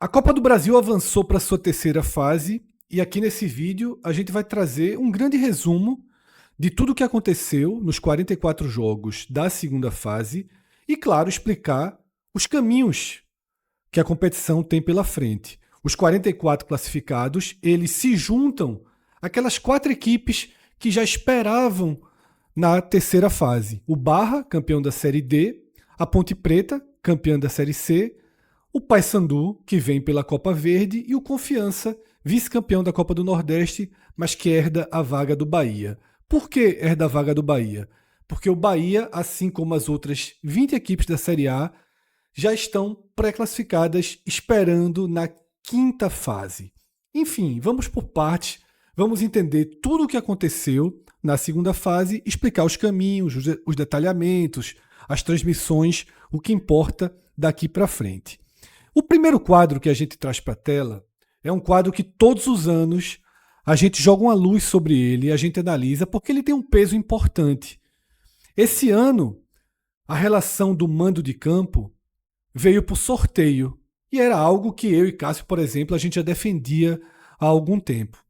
A Copa do Brasil avançou para sua terceira fase e aqui nesse vídeo a gente vai trazer um grande resumo de tudo o que aconteceu nos 44 jogos da segunda fase e, claro, explicar os caminhos que a competição tem pela frente. Os 44 classificados, eles se juntam àquelas 4 equipes que já esperavam na terceira fase. O Barra, campeão da Série D, a Ponte Preta, campeã da Série C, o Paysandu, que vem pela Copa Verde, e o Confiança, vice-campeão da Copa do Nordeste, mas que herda a vaga do Bahia. Por que herda a vaga do Bahia? Porque o Bahia, assim como as outras 20 equipes da Série A, já estão pré-classificadas esperando na quinta fase. Enfim, vamos por partes, vamos entender tudo o que aconteceu na segunda fase, explicar os caminhos, os detalhamentos, as transmissões, o que importa daqui para frente. O primeiro quadro que a gente traz para a tela é um quadro que todos os anos a gente joga uma luz sobre ele, a gente analisa, porque ele tem um peso importante. Esse ano, a relação do mando de campo veio por sorteio, e era algo que eu e Cássio, por exemplo, a gente já defendia há algum tempo.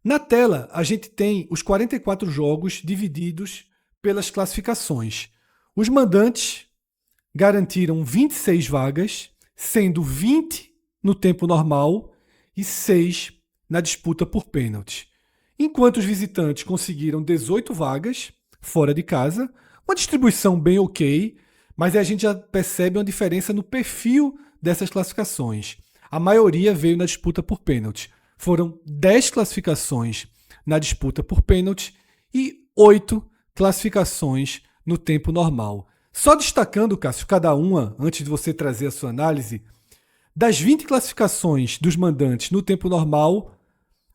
Na tela, a gente tem os 44 jogos divididos pelas classificações. Os mandantes garantiram 26 vagas, sendo 20 no tempo normal e 6 na disputa por pênalti. Enquanto os visitantes conseguiram 18 vagas fora de casa, uma distribuição bem ok, mas a gente já percebe uma diferença no perfil dessas classificações. A maioria veio na disputa por pênalti. Foram 10 classificações na disputa por pênalti e 8 classificações no tempo normal. Só destacando, Cássio, cada uma, antes de você trazer a sua análise, das 20 classificações dos mandantes no tempo normal,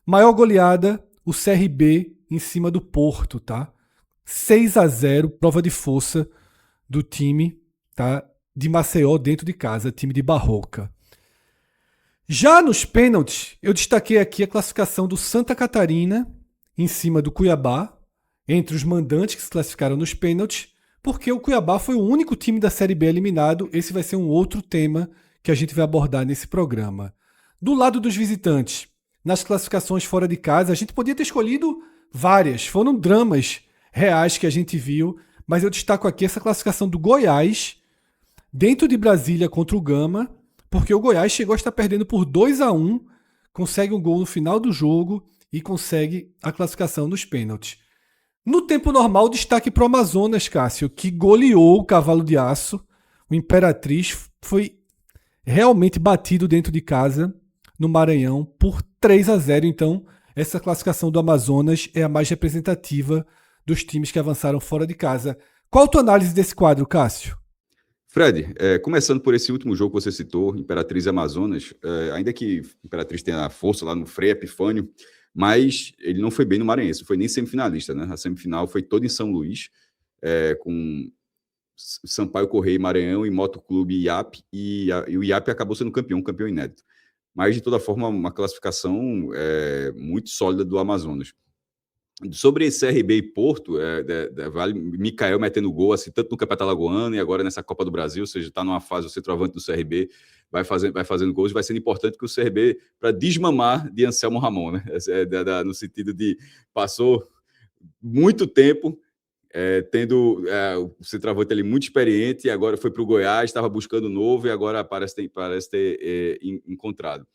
maior goleada, o CRB em cima do Porto, tá? 6-0, prova de força do time, tá? De Maceió dentro de casa, time de Barroca. Já nos pênaltis, eu destaquei aqui a classificação do Santa Catarina em cima do Cuiabá, entre os mandantes que se classificaram nos pênaltis, porque o Cuiabá foi o único time da Série B eliminado. Esse vai ser um outro tema que a gente vai abordar nesse programa. Do lado dos visitantes, nas classificações fora de casa, a gente podia ter escolhido várias, foram dramas reais que a gente viu, mas eu destaco aqui essa classificação do Goiás, dentro de Brasília contra o Gama, porque o Goiás chegou a estar perdendo por 2-1, consegue um gol no final do jogo e consegue a classificação nos pênaltis. No tempo normal, destaque para o Amazonas, Cássio, que goleou o Cavalo de Aço. O Imperatriz foi realmente batido dentro de casa, no Maranhão, por 3-0. Então, essa classificação do Amazonas é a mais representativa dos times que avançaram fora de casa. Qual a tua análise desse quadro, Cássio? Fred, começando por esse último jogo que você citou, Imperatriz e Amazonas, ainda que Imperatriz tenha a força lá no Frei Epifânio, mas ele não foi bem no Maranhense, não foi nem semifinalista, né? A semifinal foi toda em São Luís, com Sampaio Correia, Maranhão e Motoclube IAP, e o IAP acabou sendo campeão inédito. Mas, de toda forma, uma classificação muito sólida do Amazonas. Sobre esse CRB e Porto, vale Mikael metendo gol, assim, tanto no Campeonato Alagoano e agora nessa Copa do Brasil, ou seja, está numa fase, o centroavante do CRB vai fazendo gols, vai sendo importante que o CRB, para desmamar de Anselmo Ramon, né? No sentido de passou muito tempo tendo o centroavante ali muito experiente, e agora foi para o Goiás, estava buscando novo e agora parece ter encontrado.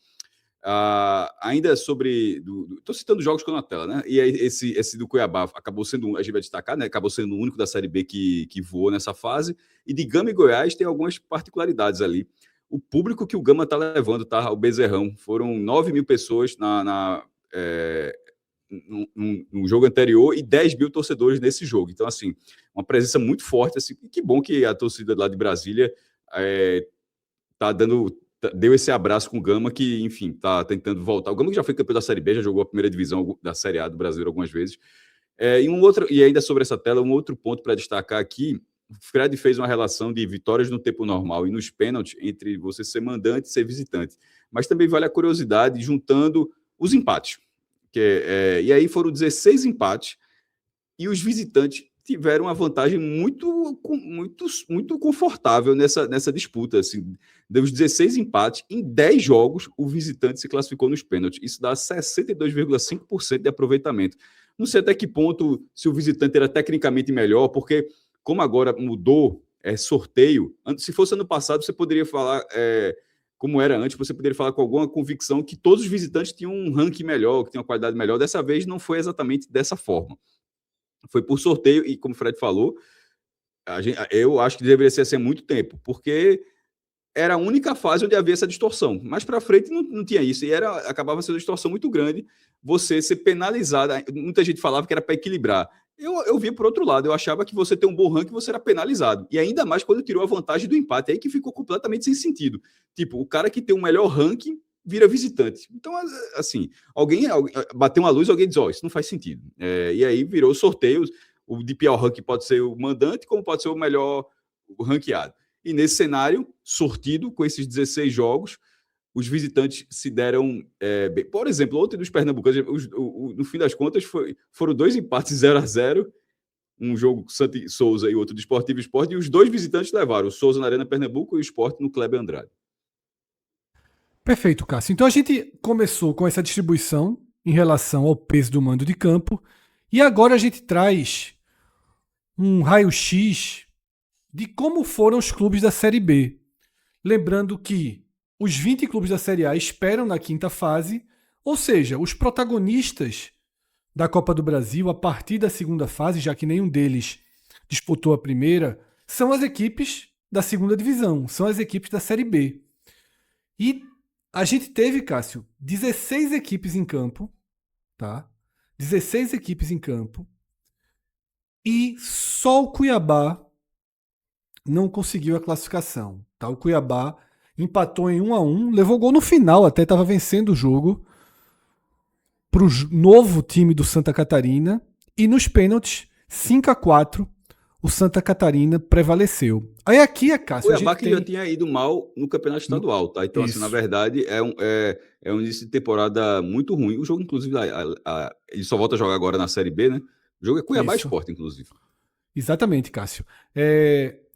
Ainda sobre... Estou citando jogos que estão na tela, né? E esse do Cuiabá acabou sendo, a gente vai destacar, né? Acabou sendo o único da Série B que voou nessa fase. E de Gama e Goiás tem algumas particularidades ali. O público que o Gama está levando, tá? O Bezerrão. Foram 9 mil pessoas no jogo anterior e 10 mil torcedores nesse jogo. Então, assim, uma presença muito forte. Assim, e que bom que a torcida lá de Brasília deu esse abraço com o Gama, que, enfim, está tentando voltar. O Gama que já foi campeão da Série B, já jogou a primeira divisão da Série A do Brasil algumas vezes. E ainda sobre essa tela, um outro ponto para destacar aqui, o Fred fez uma relação de vitórias no tempo normal e nos pênaltis entre você ser mandante e ser visitante. Mas também vale a curiosidade juntando os empates. E aí foram 16 empates e os visitantes tiveram uma vantagem muito confortável nessa disputa. Assim, dos 16 empates, em 10 jogos, o visitante se classificou nos pênaltis. Isso dá 62,5% de aproveitamento. Não sei até que ponto se o visitante era tecnicamente melhor, porque como agora mudou sorteio, se fosse ano passado, você poderia falar, como era antes, você poderia falar com alguma convicção que todos os visitantes tinham um ranking melhor, que tinham uma qualidade melhor. Dessa vez não foi exatamente dessa forma. Foi por sorteio, e como o Fred falou, eu acho que deveria ser assim há muito tempo, porque era a única fase onde havia essa distorção. Mais para frente não tinha isso, e acabava sendo uma distorção muito grande, você ser penalizado. Muita gente falava que era para equilibrar. Eu via por outro lado, eu achava que você ter um bom ranking, você era penalizado. E ainda mais quando tirou a vantagem do empate, aí que ficou completamente sem sentido. Tipo, o cara que tem o melhor ranking vira visitante. Então, assim, alguém bateu uma luz, alguém diz, isso não faz sentido. E aí virou sorteios, o de pior ranking pode ser o mandante, como pode ser o melhor ranqueado. E nesse cenário, sortido, com esses 16 jogos, os visitantes se deram bem. Por exemplo, ontem dos pernambucanos, no fim das contas, foram 2 empates 0-0, um jogo com Santi Souza e outro do Esportivo Esporte, e os 2 visitantes levaram, o Souza na Arena Pernambuco e o Sport no Kleber Andrade. Perfeito, Cássio. Então a gente começou com essa distribuição em relação ao peso do mando de campo, e agora a gente traz um raio-x de como foram os clubes da Série B. Lembrando que os 20 clubes da Série A esperam na quinta fase, ou seja, os protagonistas da Copa do Brasil a partir da segunda fase, já que nenhum deles disputou a primeira, são as equipes da segunda divisão, são as equipes da Série B. E a gente teve, Cássio, 16 equipes em campo, tá? 16 equipes em campo, e só o Cuiabá não conseguiu a classificação, tá? O Cuiabá empatou em 1-1, levou gol no final, até estava vencendo o jogo para o novo time do Santa Catarina, e nos pênaltis, 5-4, o Santa Catarina prevaleceu. Aí aqui, Cássio, o Cuiabá que já tinha ido mal no campeonato estadual, tá? Então, assim, na verdade, é um início de temporada muito ruim. O jogo, inclusive, ele só volta a jogar agora na Série B, né? O jogo é Cuiabá Sport, inclusive. Exatamente, Cássio.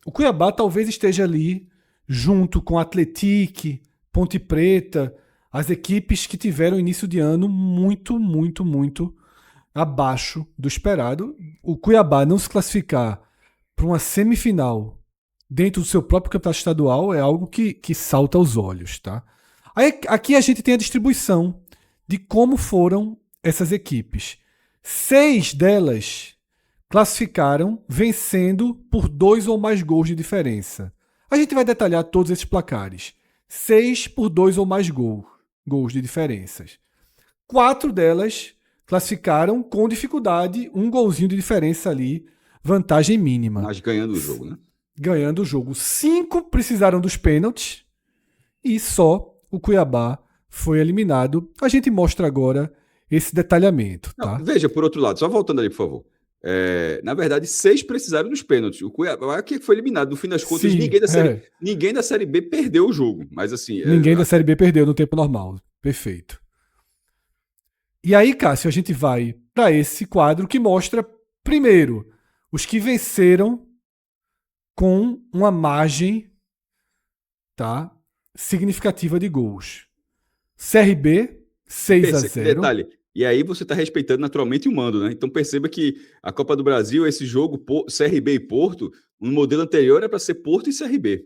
O Cuiabá talvez esteja ali junto com Atlético, Ponte Preta, as equipes que tiveram início de ano muito, muito, muito abaixo do esperado. O Cuiabá não se classificar para uma semifinal dentro do seu próprio campeonato estadual é algo que salta aos olhos, tá? Aí, aqui a gente tem a distribuição de como foram essas equipes. 6 delas classificaram vencendo por 2 ou mais gols de diferença. A gente vai detalhar todos esses placares. 6 por 2 ou mais gols de diferenças. 4 delas classificaram com dificuldade, um golzinho de diferença ali, vantagem mínima. Mas ganhando o jogo, né? Ganhando o jogo. 5 precisaram dos pênaltis e só o Cuiabá foi eliminado. A gente mostra agora esse detalhamento. Tá? Não, veja, por outro lado, só voltando ali, por favor. Na verdade, 6 precisaram dos pênaltis. O Cuiabá que foi eliminado. No fim das contas, Sim, ninguém da Série B perdeu o jogo. Mas assim. Ninguém da Série B perdeu no tempo normal. Perfeito. E aí, Cássio, a gente vai para esse quadro que mostra, primeiro, os que venceram com uma margem, tá, significativa de gols. CRB, 6-0. Detalhe. E aí você está respeitando naturalmente o mando, né? Então perceba que a Copa do Brasil, esse jogo, CRB e Porto, no modelo anterior era para ser Porto e CRB.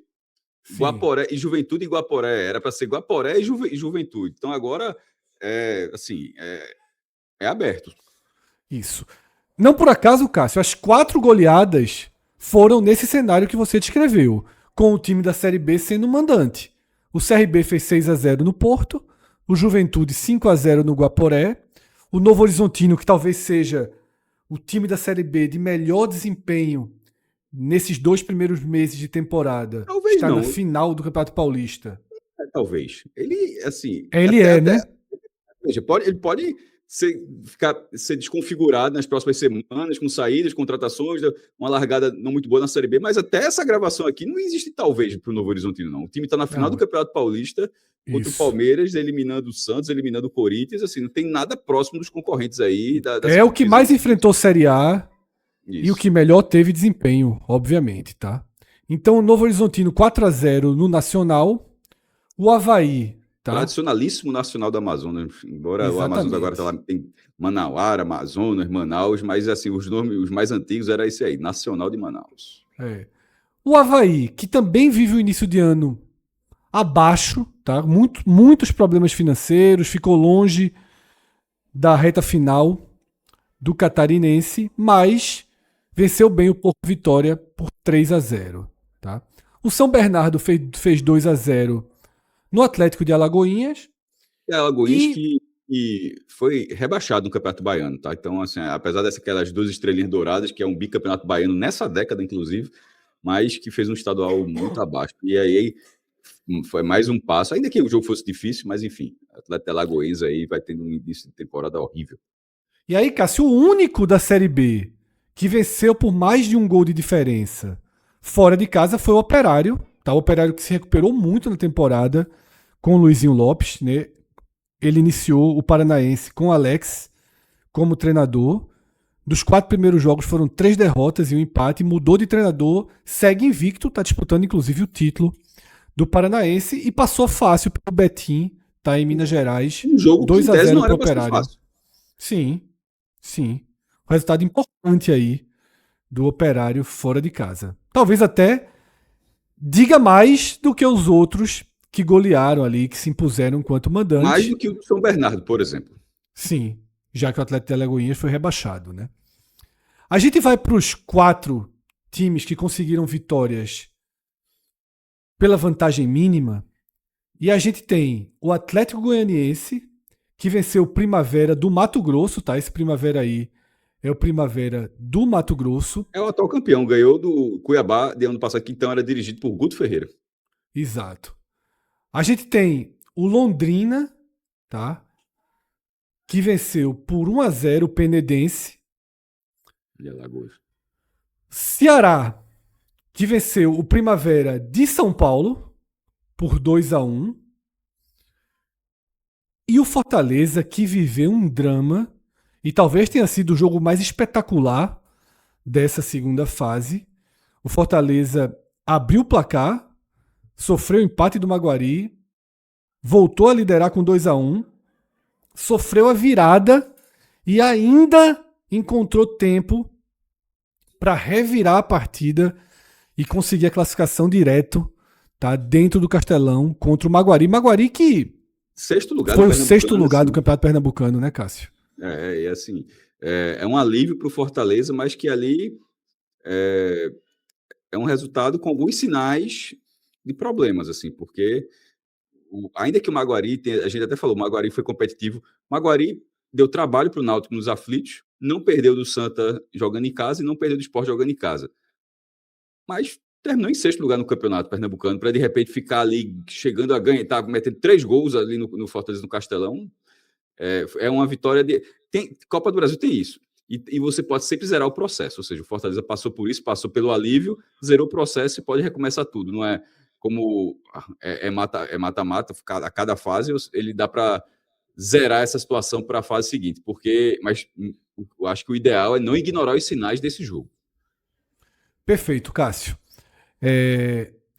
Sim. Guaporé e Juventude e Guaporé. Era para ser Guaporé e Juventude. Então agora, é aberto. Isso. Não por acaso, Cássio, as 4 goleadas foram nesse cenário que você descreveu, com o time da Série B sendo mandante. O CRB fez 6-0 no Porto, o Juventude 5-0 no Guaporé, o Novo Horizontino, que talvez seja o time da Série B de melhor desempenho nesses 2 primeiros meses de temporada, talvez está não. na final do Campeonato Paulista. Talvez. Ele, assim... né? Veja, ele pode ser desconfigurado nas próximas semanas, com saídas, contratações, uma largada não muito boa na Série B, mas até essa gravação aqui não existe talvez para o Novo Horizontino, não. O time está na final do Campeonato Paulista, contra o Palmeiras, eliminando o Santos, eliminando o Corinthians, assim, não tem nada próximo dos concorrentes aí. O que mais enfrentou Série A E o que melhor teve desempenho, obviamente, tá? Então, o Novo Horizontino 4-0 no Nacional. O Avaí, tá? Tradicionalíssimo Nacional do Amazonas, embora Exatamente. o Amazonas agora tá lá, tem Manauara, Amazonas, Manaus, mas assim, os nomes, os mais antigos era esse aí, Nacional de Manaus. É. O Avaí, que também vive o início de ano abaixo, tá? Muitos problemas financeiros, ficou longe da reta final do Catarinense, mas venceu bem o Porto Vitória por 3-0, tá? O São Bernardo fez 2-0 no Atlético de Alagoinhas. E Alagoinhas que foi rebaixado no Campeonato Baiano, tá? Então, assim, apesar dessas 2 estrelinhas douradas, que é um bicampeonato baiano nessa década, inclusive, mas que fez um estadual muito abaixo. E aí foi mais um passo, ainda que o jogo fosse difícil, mas enfim, o Atlético de Alagoinhas aí vai tendo um início de temporada horrível. E aí, Cássio, o único da Série B que venceu por mais de um gol de diferença fora de casa foi o Operário, tá? O Operário que se recuperou muito na temporada com o Luizinho Lopes, né? Ele iniciou o Paranaense com o Alex como treinador. Dos 4 primeiros jogos foram 3 derrotas e um empate. Mudou de treinador, segue invicto, está disputando inclusive o título do Paranaense e passou fácil pelo Betim, tá em Minas Gerais. Um jogo 2-0 não era pro Operário. fácil. Sim. Resultado importante aí do Operário fora de casa. Talvez até diga mais do que os outros que golearam ali, que se impuseram enquanto mandantes. Mais do que o São Bernardo, por exemplo. Sim, já que o Atlético de Alagoinhas foi rebaixado, né? A gente vai para os 4 times que conseguiram vitórias pela vantagem mínima. E a gente tem o Atlético Goianiense, que venceu o Primavera do Mato Grosso, tá? Esse Primavera aí é o Primavera do Mato Grosso. É o atual campeão, ganhou do Cuiabá de ano passado, que então era dirigido por Guto Ferreira. Exato. A gente tem o Londrina, tá? Que venceu por 1-0 o Penedense. De Alagoas. Ceará, que venceu o Primavera de São Paulo por 2-1. E o Fortaleza, que viveu um drama, e talvez tenha sido o jogo mais espetacular dessa segunda fase. O Fortaleza abriu o placar, sofreu o empate do Maguari, voltou a liderar com 2-1, sofreu a virada e ainda encontrou tempo para revirar a partida e conseguir a classificação direto, tá, dentro do Castelão contra o Maguari. Maguari que sexto lugar foi o 6º lugar do Campeonato Pernambucano, né, Cássio? É assim, é um alívio para o Fortaleza, mas que ali é um resultado com alguns sinais de problemas, assim, porque ainda que o Maguari, a gente até falou, o Maguari foi competitivo, o Maguari deu trabalho para o Náutico nos aflitos, não perdeu do Santa jogando em casa e não perdeu do Sport jogando em casa. Mas terminou em 6º lugar no Campeonato Pernambucano, para de repente ficar ali chegando a ganhar, tá metendo 3 gols ali no Fortaleza, no Castelão. É uma vitória de... Copa do Brasil tem isso. E você pode sempre zerar o processo. Ou seja, o Fortaleza passou por isso, passou pelo alívio, zerou o processo e pode recomeçar tudo. Não é como mata-mata, a cada fase ele dá para zerar essa situação para a fase seguinte. Mas eu acho que o ideal é não ignorar os sinais desse jogo. Perfeito, Cássio.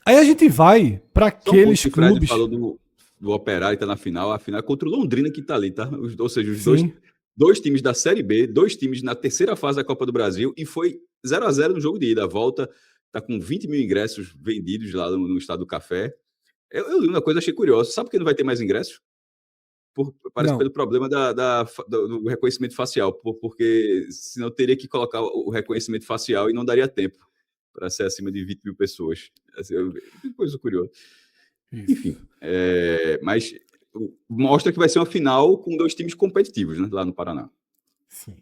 Aí a gente vai para aqueles clubes... O Fred falou do Operário que está na final, a final é contra o Londrina que está ali, tá? Ou seja, os dois times da Série B, 2 times na terceira fase da Copa do Brasil, e foi 0-0 no jogo de ida. A volta está com 20 mil ingressos vendidos lá no Estado do Café. Eu li uma coisa, achei curiosa. Sabe por que não vai ter mais ingressos? Parece pelo problema do reconhecimento facial, porque senão teria que colocar o reconhecimento facial e não daria tempo para ser acima de 20 mil pessoas. Coisa curiosa. Isso. Enfim, mas mostra que vai ser uma final com 2 times competitivos, né, lá no Paraná. Sim.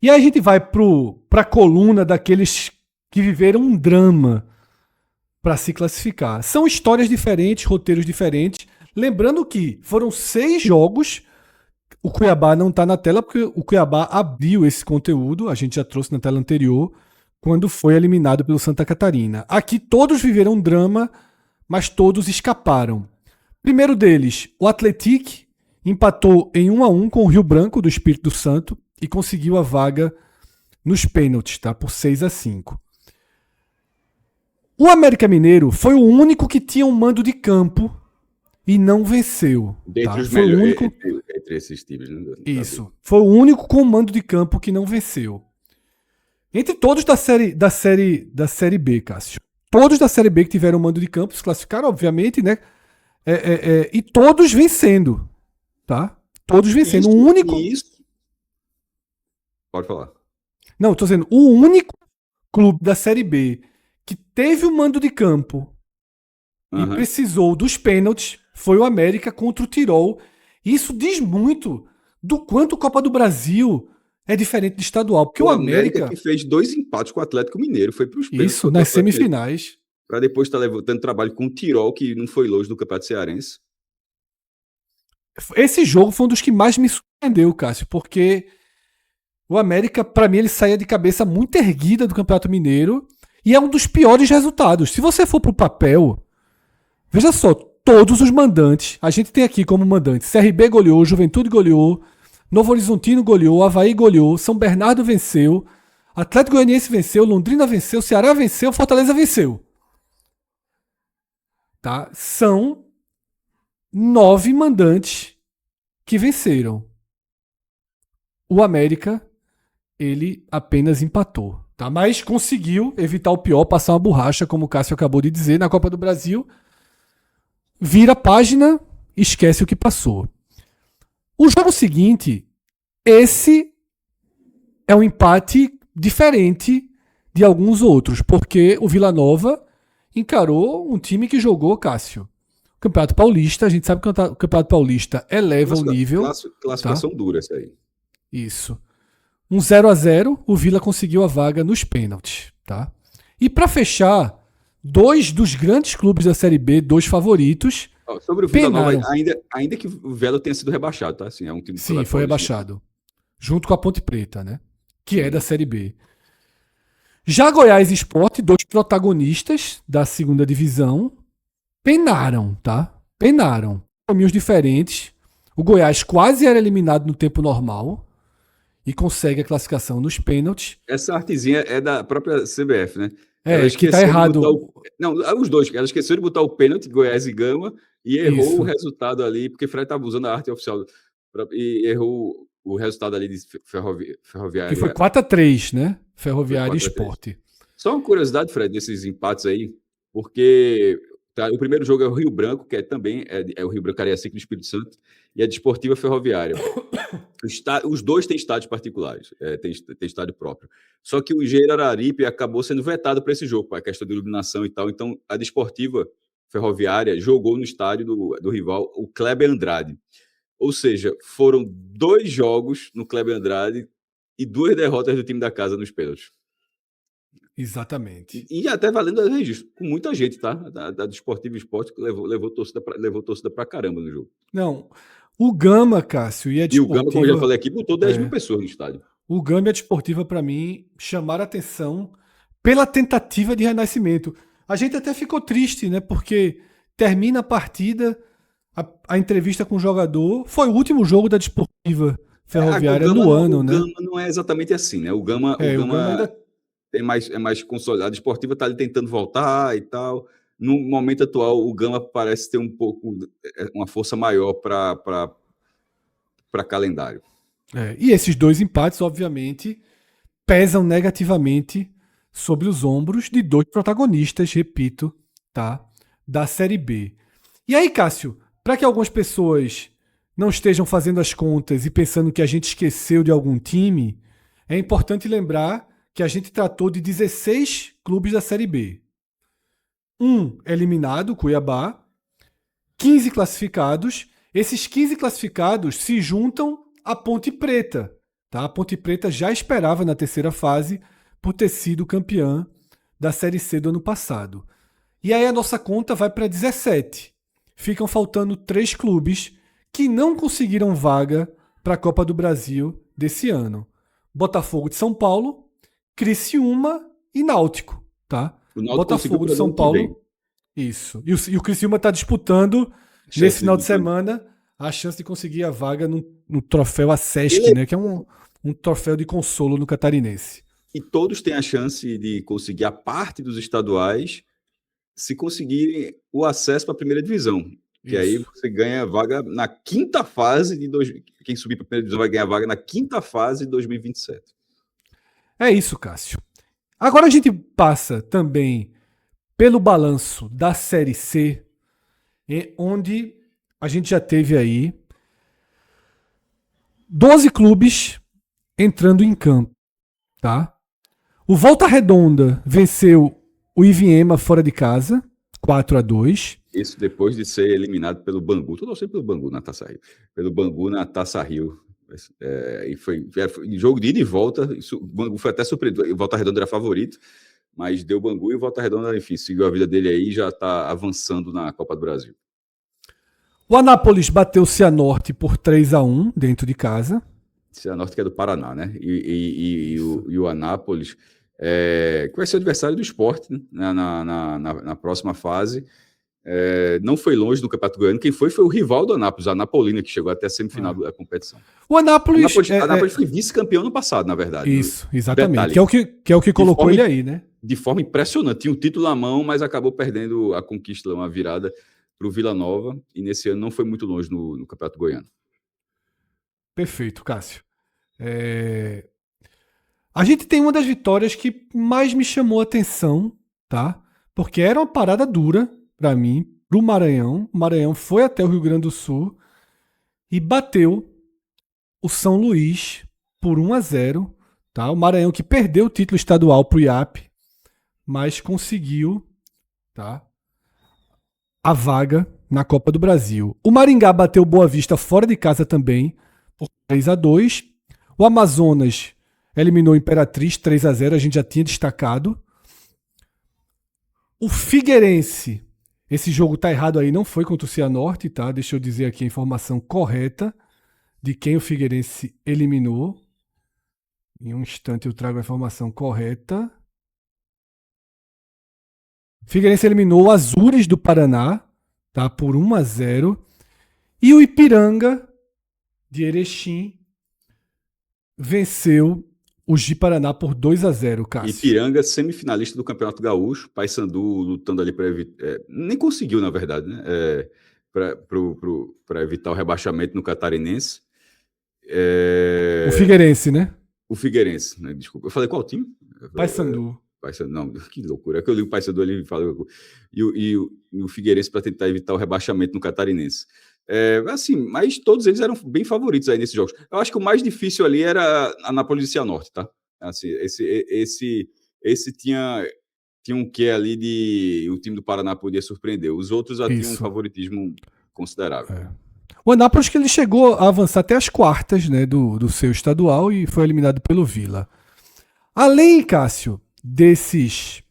E aí a gente vai para a coluna daqueles que viveram um drama para se classificar. São histórias diferentes, roteiros diferentes. Lembrando que foram 6 jogos. O Cuiabá não está na tela porque o Cuiabá abriu esse conteúdo. A gente já trouxe na tela anterior, quando foi eliminado pelo Santa Catarina. Aqui todos viveram um drama, mas todos escaparam. Primeiro deles, o Atlético empatou em 1-1 com o Rio Branco do Espírito Santo e conseguiu a vaga nos pênaltis, tá? Por 6-5. O América Mineiro foi o único que tinha um mando de campo e não venceu. Dentre tá? os Foi o melhores, único... entre esses times, né? Isso. Foi o único com mando de campo que não venceu. Entre todos da série B, Cássio. Todos da série B que tiveram mando de campo se classificaram, obviamente, né? E todos vencendo, tá? Todos vencendo. O único... Isso. Pode falar. Não, tô dizendo, o único clube da série B que teve o mando de campo e precisou dos pênaltis foi o América contra o Tirol. Isso diz muito do quanto a Copa do Brasil é diferente do estadual. Porque o América que fez 2 empates com o Atlético Mineiro, foi para os pênaltis. Isso, nas semifinais. Para depois estar tendo trabalho com o Tirol, que não foi longe do Campeonato Cearense. Esse jogo foi um dos que mais me surpreendeu, Cássio, porque o América, para mim, ele saía de cabeça muito erguida do Campeonato Mineiro e é um dos piores resultados. Se você for pro papel, veja só, todos os mandantes, a gente tem aqui como mandante, CRB goleou, Juventude goleou, Novo Horizontino goleou, Avaí goleou, São Bernardo venceu, Atlético Goianiense venceu, Londrina venceu, Ceará venceu, Fortaleza venceu. Tá? São 9 mandantes que venceram. O América, ele apenas empatou. Tá? Mas conseguiu evitar o pior, passar uma borracha, como o Cássio acabou de dizer, na Copa do Brasil. Vira a página, esquece o que passou. O jogo seguinte, esse é um empate diferente de alguns outros, porque o Vila Nova encarou um time que jogou, Cássio, o Campeonato Paulista. A gente sabe que o Campeonato Paulista eleva o nível. Classificação dura essa aí. Isso. Um 0-0, o Vila conseguiu a vaga nos pênaltis. Tá? E para fechar, 2 dos grandes clubes da Série B, 2 favoritos. Sobre o Vila Nova, ainda que o Velo tenha sido rebaixado, tá? Assim, é um time. Sim, foi rebaixado. Junto com a Ponte Preta, né? Que é da Série B. Já Goiás e Sport, 2 protagonistas da segunda divisão, penaram, tá? Penaram. Caminhos diferentes. O Goiás quase era eliminado no tempo normal e consegue a classificação nos pênaltis. Essa artezinha é da própria CBF, né? Que tá errado. Não, os dois. Ela esqueceu de botar o pênalti, Goiás e Gama, e errou Isso. O resultado ali, porque o Fred estava usando a arte oficial e errou o resultado ali de Ferroviária. Que foi 4-3, né? Ferroviária e Sport. Só uma curiosidade, Fred, desses empates aí, porque o primeiro jogo é o Rio Branco, que também é o Rio Branco Cariacica do Espírito Santo, e a Desportiva Ferroviária. Os dois têm estádios particulares, tem estádio próprio. Só que o Engenheiro Araripe acabou sendo vetado para esse jogo, para a questão de iluminação e tal. Então, a Desportiva Ferroviária jogou no estádio do rival, o Kleber Andrade. Ou seja, foram 2 jogos no Kleber Andrade e 2 derrotas do time da casa nos pênaltis. Exatamente. E até valendo registro, com muita gente, tá? Da Desportiva Esporte que levou torcida pra caramba no jogo. Não, o Gama, Cássio, e a Desportiva... E o Gama, como eu já falei aqui, botou 10 mil pessoas no estádio. O Gama e a Desportiva, para mim, chamaram a atenção pela tentativa de renascimento. A gente até ficou triste, né? Porque termina a partida, a entrevista com o jogador, foi o último jogo da Desportiva Ferroviária no ano, né? O Gama não é exatamente assim, né? O Gama ainda... é mais consolidado. A Desportiva está ali tentando voltar e tal. No momento atual, o Gama parece ter um pouco uma força maior para calendário. E esses 2 empates, obviamente, pesam negativamente sobre os ombros de 2 protagonistas, repito, tá? Da Série B. E aí, Cássio, para que algumas pessoas não estejam fazendo as contas e pensando que a gente esqueceu de algum time, é importante lembrar que a gente tratou de 16 clubes da Série B. 1 eliminado, Cuiabá, 15 classificados. Esses 15 classificados se juntam à Ponte Preta. Tá? A Ponte Preta já esperava na terceira fase por ter sido campeã da Série C do ano passado. E aí a nossa conta vai para 17. Ficam faltando 3 clubes que não conseguiram vaga para a Copa do Brasil desse ano. Botafogo de São Paulo, Criciúma e Náutico, tá? Botafogo de São Paulo. Isso. E o Criciúma está disputando nesse final de semana a chance de conseguir a vaga no troféu ACESC, né? Que é um troféu de consolo no Catarinense. E todos têm a chance de conseguir a parte dos estaduais se conseguirem o acesso para a primeira divisão. Que aí Isso. você ganha vaga na quinta fase de quem subir para a primeira divisão vai ganhar vaga na quinta fase de 2027. É isso, Cássio. Agora a gente passa também pelo balanço da Série C, onde a gente já teve aí 12 clubes entrando em campo, tá? O Volta Redonda venceu o Iviema fora de casa, 4-2. Isso depois de ser eliminado pelo Bangu. Estou torcendo pelo Bangu na Taça Rio. Pelo Bangu na Taça Rio. E foi jogo de ida e volta. O Bangu foi até surpreendido. O Volta Redonda era favorito, mas deu Bangu e o Volta Redonda, enfim, seguiu a vida dele aí e já está avançando na Copa do Brasil. O Anápolis bateu o Cianorte por 3-1 dentro de casa. Cianorte que é do Paraná, né? E o Anápolis, que vai ser o adversário do Sport, né? na próxima fase. Não foi longe do Campeonato Goiano. Quem foi o rival do Anápolis, a Anapolina, que chegou até a semifinal da competição. O Anápolis foi vice-campeão no passado, na verdade. Isso, exatamente. Detalhe, que é o que colocou ele aí, né? De forma impressionante. Tinha um título na mão, mas acabou perdendo a conquista, uma virada para o Vila Nova. E nesse ano não foi muito longe no Campeonato Goiano. Perfeito, Cássio. A gente tem uma das vitórias que mais me chamou a atenção, tá? Porque era uma parada dura para mim, pro Maranhão. O Maranhão foi até o Rio Grande do Sul e bateu o São Luís por 1-0, tá? O Maranhão que perdeu o título estadual pro IAP, mas conseguiu, tá, a vaga na Copa do Brasil. O Maringá bateu Boa Vista fora de casa também por 3-2. O Amazonas eliminou o Imperatriz 3-0, a gente já tinha destacado. O Figueirense, esse jogo tá errado aí, não foi contra o Cianorte, tá? Deixa eu dizer aqui a informação correta de quem o Figueirense eliminou. Em um instante eu trago a informação correta. Figueirense eliminou o Azures do Paraná, tá? Por 1-0. E o Ipiranga de Erechim venceu o Ji-Paraná por 2-0, Cássio. Ipiranga, semifinalista do Campeonato Gaúcho, Paysandu lutando ali para evitar... nem conseguiu, na verdade, né? Para evitar o rebaixamento no Catarinense. O Figueirense, né? O Figueirense, né? Desculpa. Eu falei qual time? Paysandu. Não, que loucura. É que eu li o Paysandu ali e falo. E o Figueirense para tentar evitar o rebaixamento no Catarinense. Assim, mas todos eles eram bem favoritos aí nesses jogos. Eu acho que o mais difícil ali era a Anápolis de Cianorte, tá? Assim, esse tinha um quê ali de o time do Paraná podia surpreender. Os outros já tinham um favoritismo considerável. O Anápolis que ele chegou a avançar até as quartas, né, do seu estadual e foi eliminado pelo Vila. Além, Cássio, desses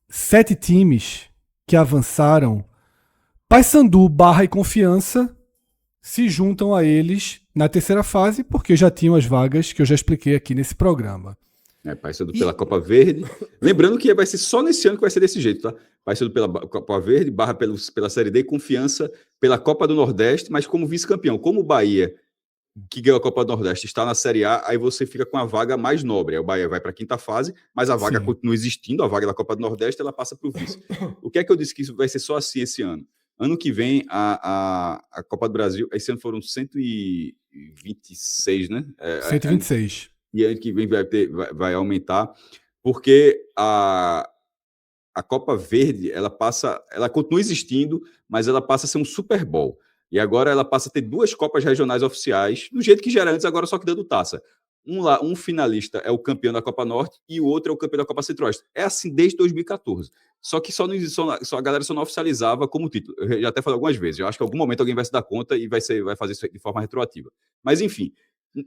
7 times que avançaram, Paysandu, Barra e Confiança se juntam a eles na terceira fase, porque já tinham as vagas que eu já expliquei aqui nesse programa. Paysandu pela Copa Verde. Lembrando que vai ser só nesse ano que vai ser desse jeito, tá? Paysandu pela Copa Verde, Barra pela Série D e Confiança pela Copa do Nordeste, mas como vice-campeão. Como o Bahia, que ganhou a Copa do Nordeste, está na Série A, aí você fica com a vaga mais nobre. Aí o Bahia vai para a quinta fase, mas a vaga continua existindo, a vaga da Copa do Nordeste, ela passa para o vice. O que é que eu disse que isso vai ser só assim esse ano? Ano que vem, a Copa do Brasil, esse ano foram 126, né? 126. E ano que vem vai aumentar, porque a Copa Verde, ela continua existindo, mas ela passa a ser um Super Bowl. E agora ela passa a ter 2 Copas regionais oficiais, do jeito que já era antes, agora só que dando taça. Um finalista é o campeão da Copa Norte e o outro é o campeão da Copa Centro-Oeste. É assim desde 2014. Só que a galera só não oficializava como título. Eu já até falei algumas vezes. Eu acho que em algum momento alguém vai se dar conta e vai fazer isso de forma retroativa. Mas, enfim,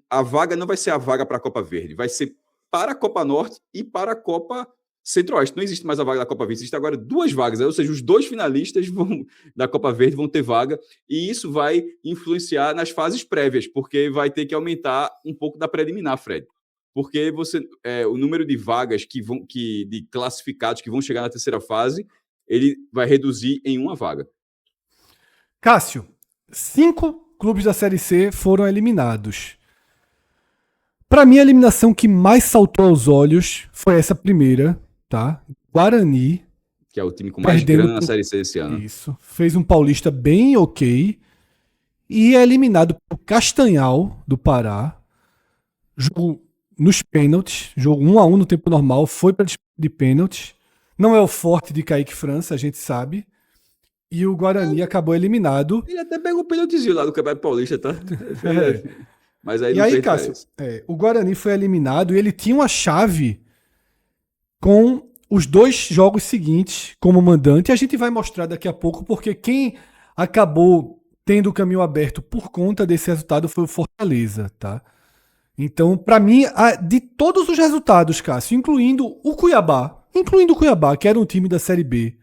a vaga não vai ser a vaga para a Copa Verde. Vai ser para a Copa Norte e para a Copa Centro-Oeste. Não existe mais a vaga da Copa Verde. Existem agora 2 vagas. Ou seja, os 2 finalistas da Copa Verde vão ter vaga. E isso vai influenciar nas fases prévias, porque vai ter que aumentar um pouco da preliminar, Fred. Porque o número de vagas de classificados que vão chegar na terceira fase, ele vai reduzir em 1 vaga. Cássio, 5 clubes da Série C foram eliminados. Para mim, a eliminação que mais saltou aos olhos foi essa primeira, tá? Guarani, Que é o time com mais perdendo grana na pro... Série C esse ano. Isso. Fez um Paulista bem ok. E é eliminado por Castanhal, do Pará. Jogo nos pênaltis. Jogo 1-1 no tempo normal. Foi para de pênaltis. Não é o forte de Kaique França, a gente sabe. E o Guarani acabou eliminado. Ele até pegou o pênaltizinho lá do Campeonato Paulista, tá? É. Mas aí E não aí, fez Cássio, diferença. o Guarani foi eliminado e ele tinha uma chave com os 2 jogos seguintes como mandante. A gente vai mostrar daqui a pouco, porque quem acabou tendo o caminho aberto por conta desse resultado foi o Fortaleza, tá? Então, para mim, de todos os resultados, Cássio, incluindo o Cuiabá, que era um time da Série B,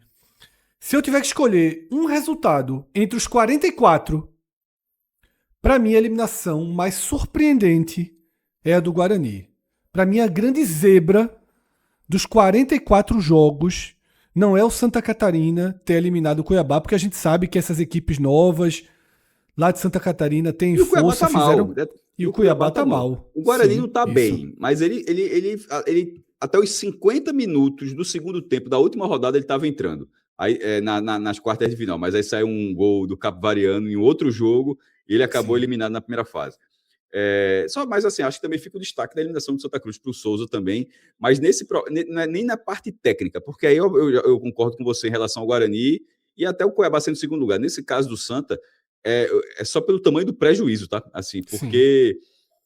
se eu tiver que escolher um resultado entre os 44, para mim a eliminação mais surpreendente é a do Guarani. Para mim, a grande zebra dos 44 jogos não é o Santa Catarina ter eliminado o Cuiabá, porque a gente sabe que essas equipes novas lá de Santa Catarina têm E o Cuiabá força, tá mal, fizeram. né? E E o o Cuiabá Cuiabá tá tá mal. mal. O Guarani Sim, não tá isso. bem, mas ele até os 50 minutos do segundo tempo da última rodada ele estava entrando. Aí, nas quartas de final, mas aí saiu um gol do Capivariano em outro jogo e ele acabou Sim. eliminado na primeira fase. Mas assim, acho que também fica o destaque da eliminação do Santa Cruz para o Souza também, mas não é nem na parte técnica, porque aí eu concordo com você em relação ao Guarani e até o Cuiabá sendo segundo lugar. Nesse caso do Santa, é só pelo tamanho do prejuízo, tá? Assim, Sim. porque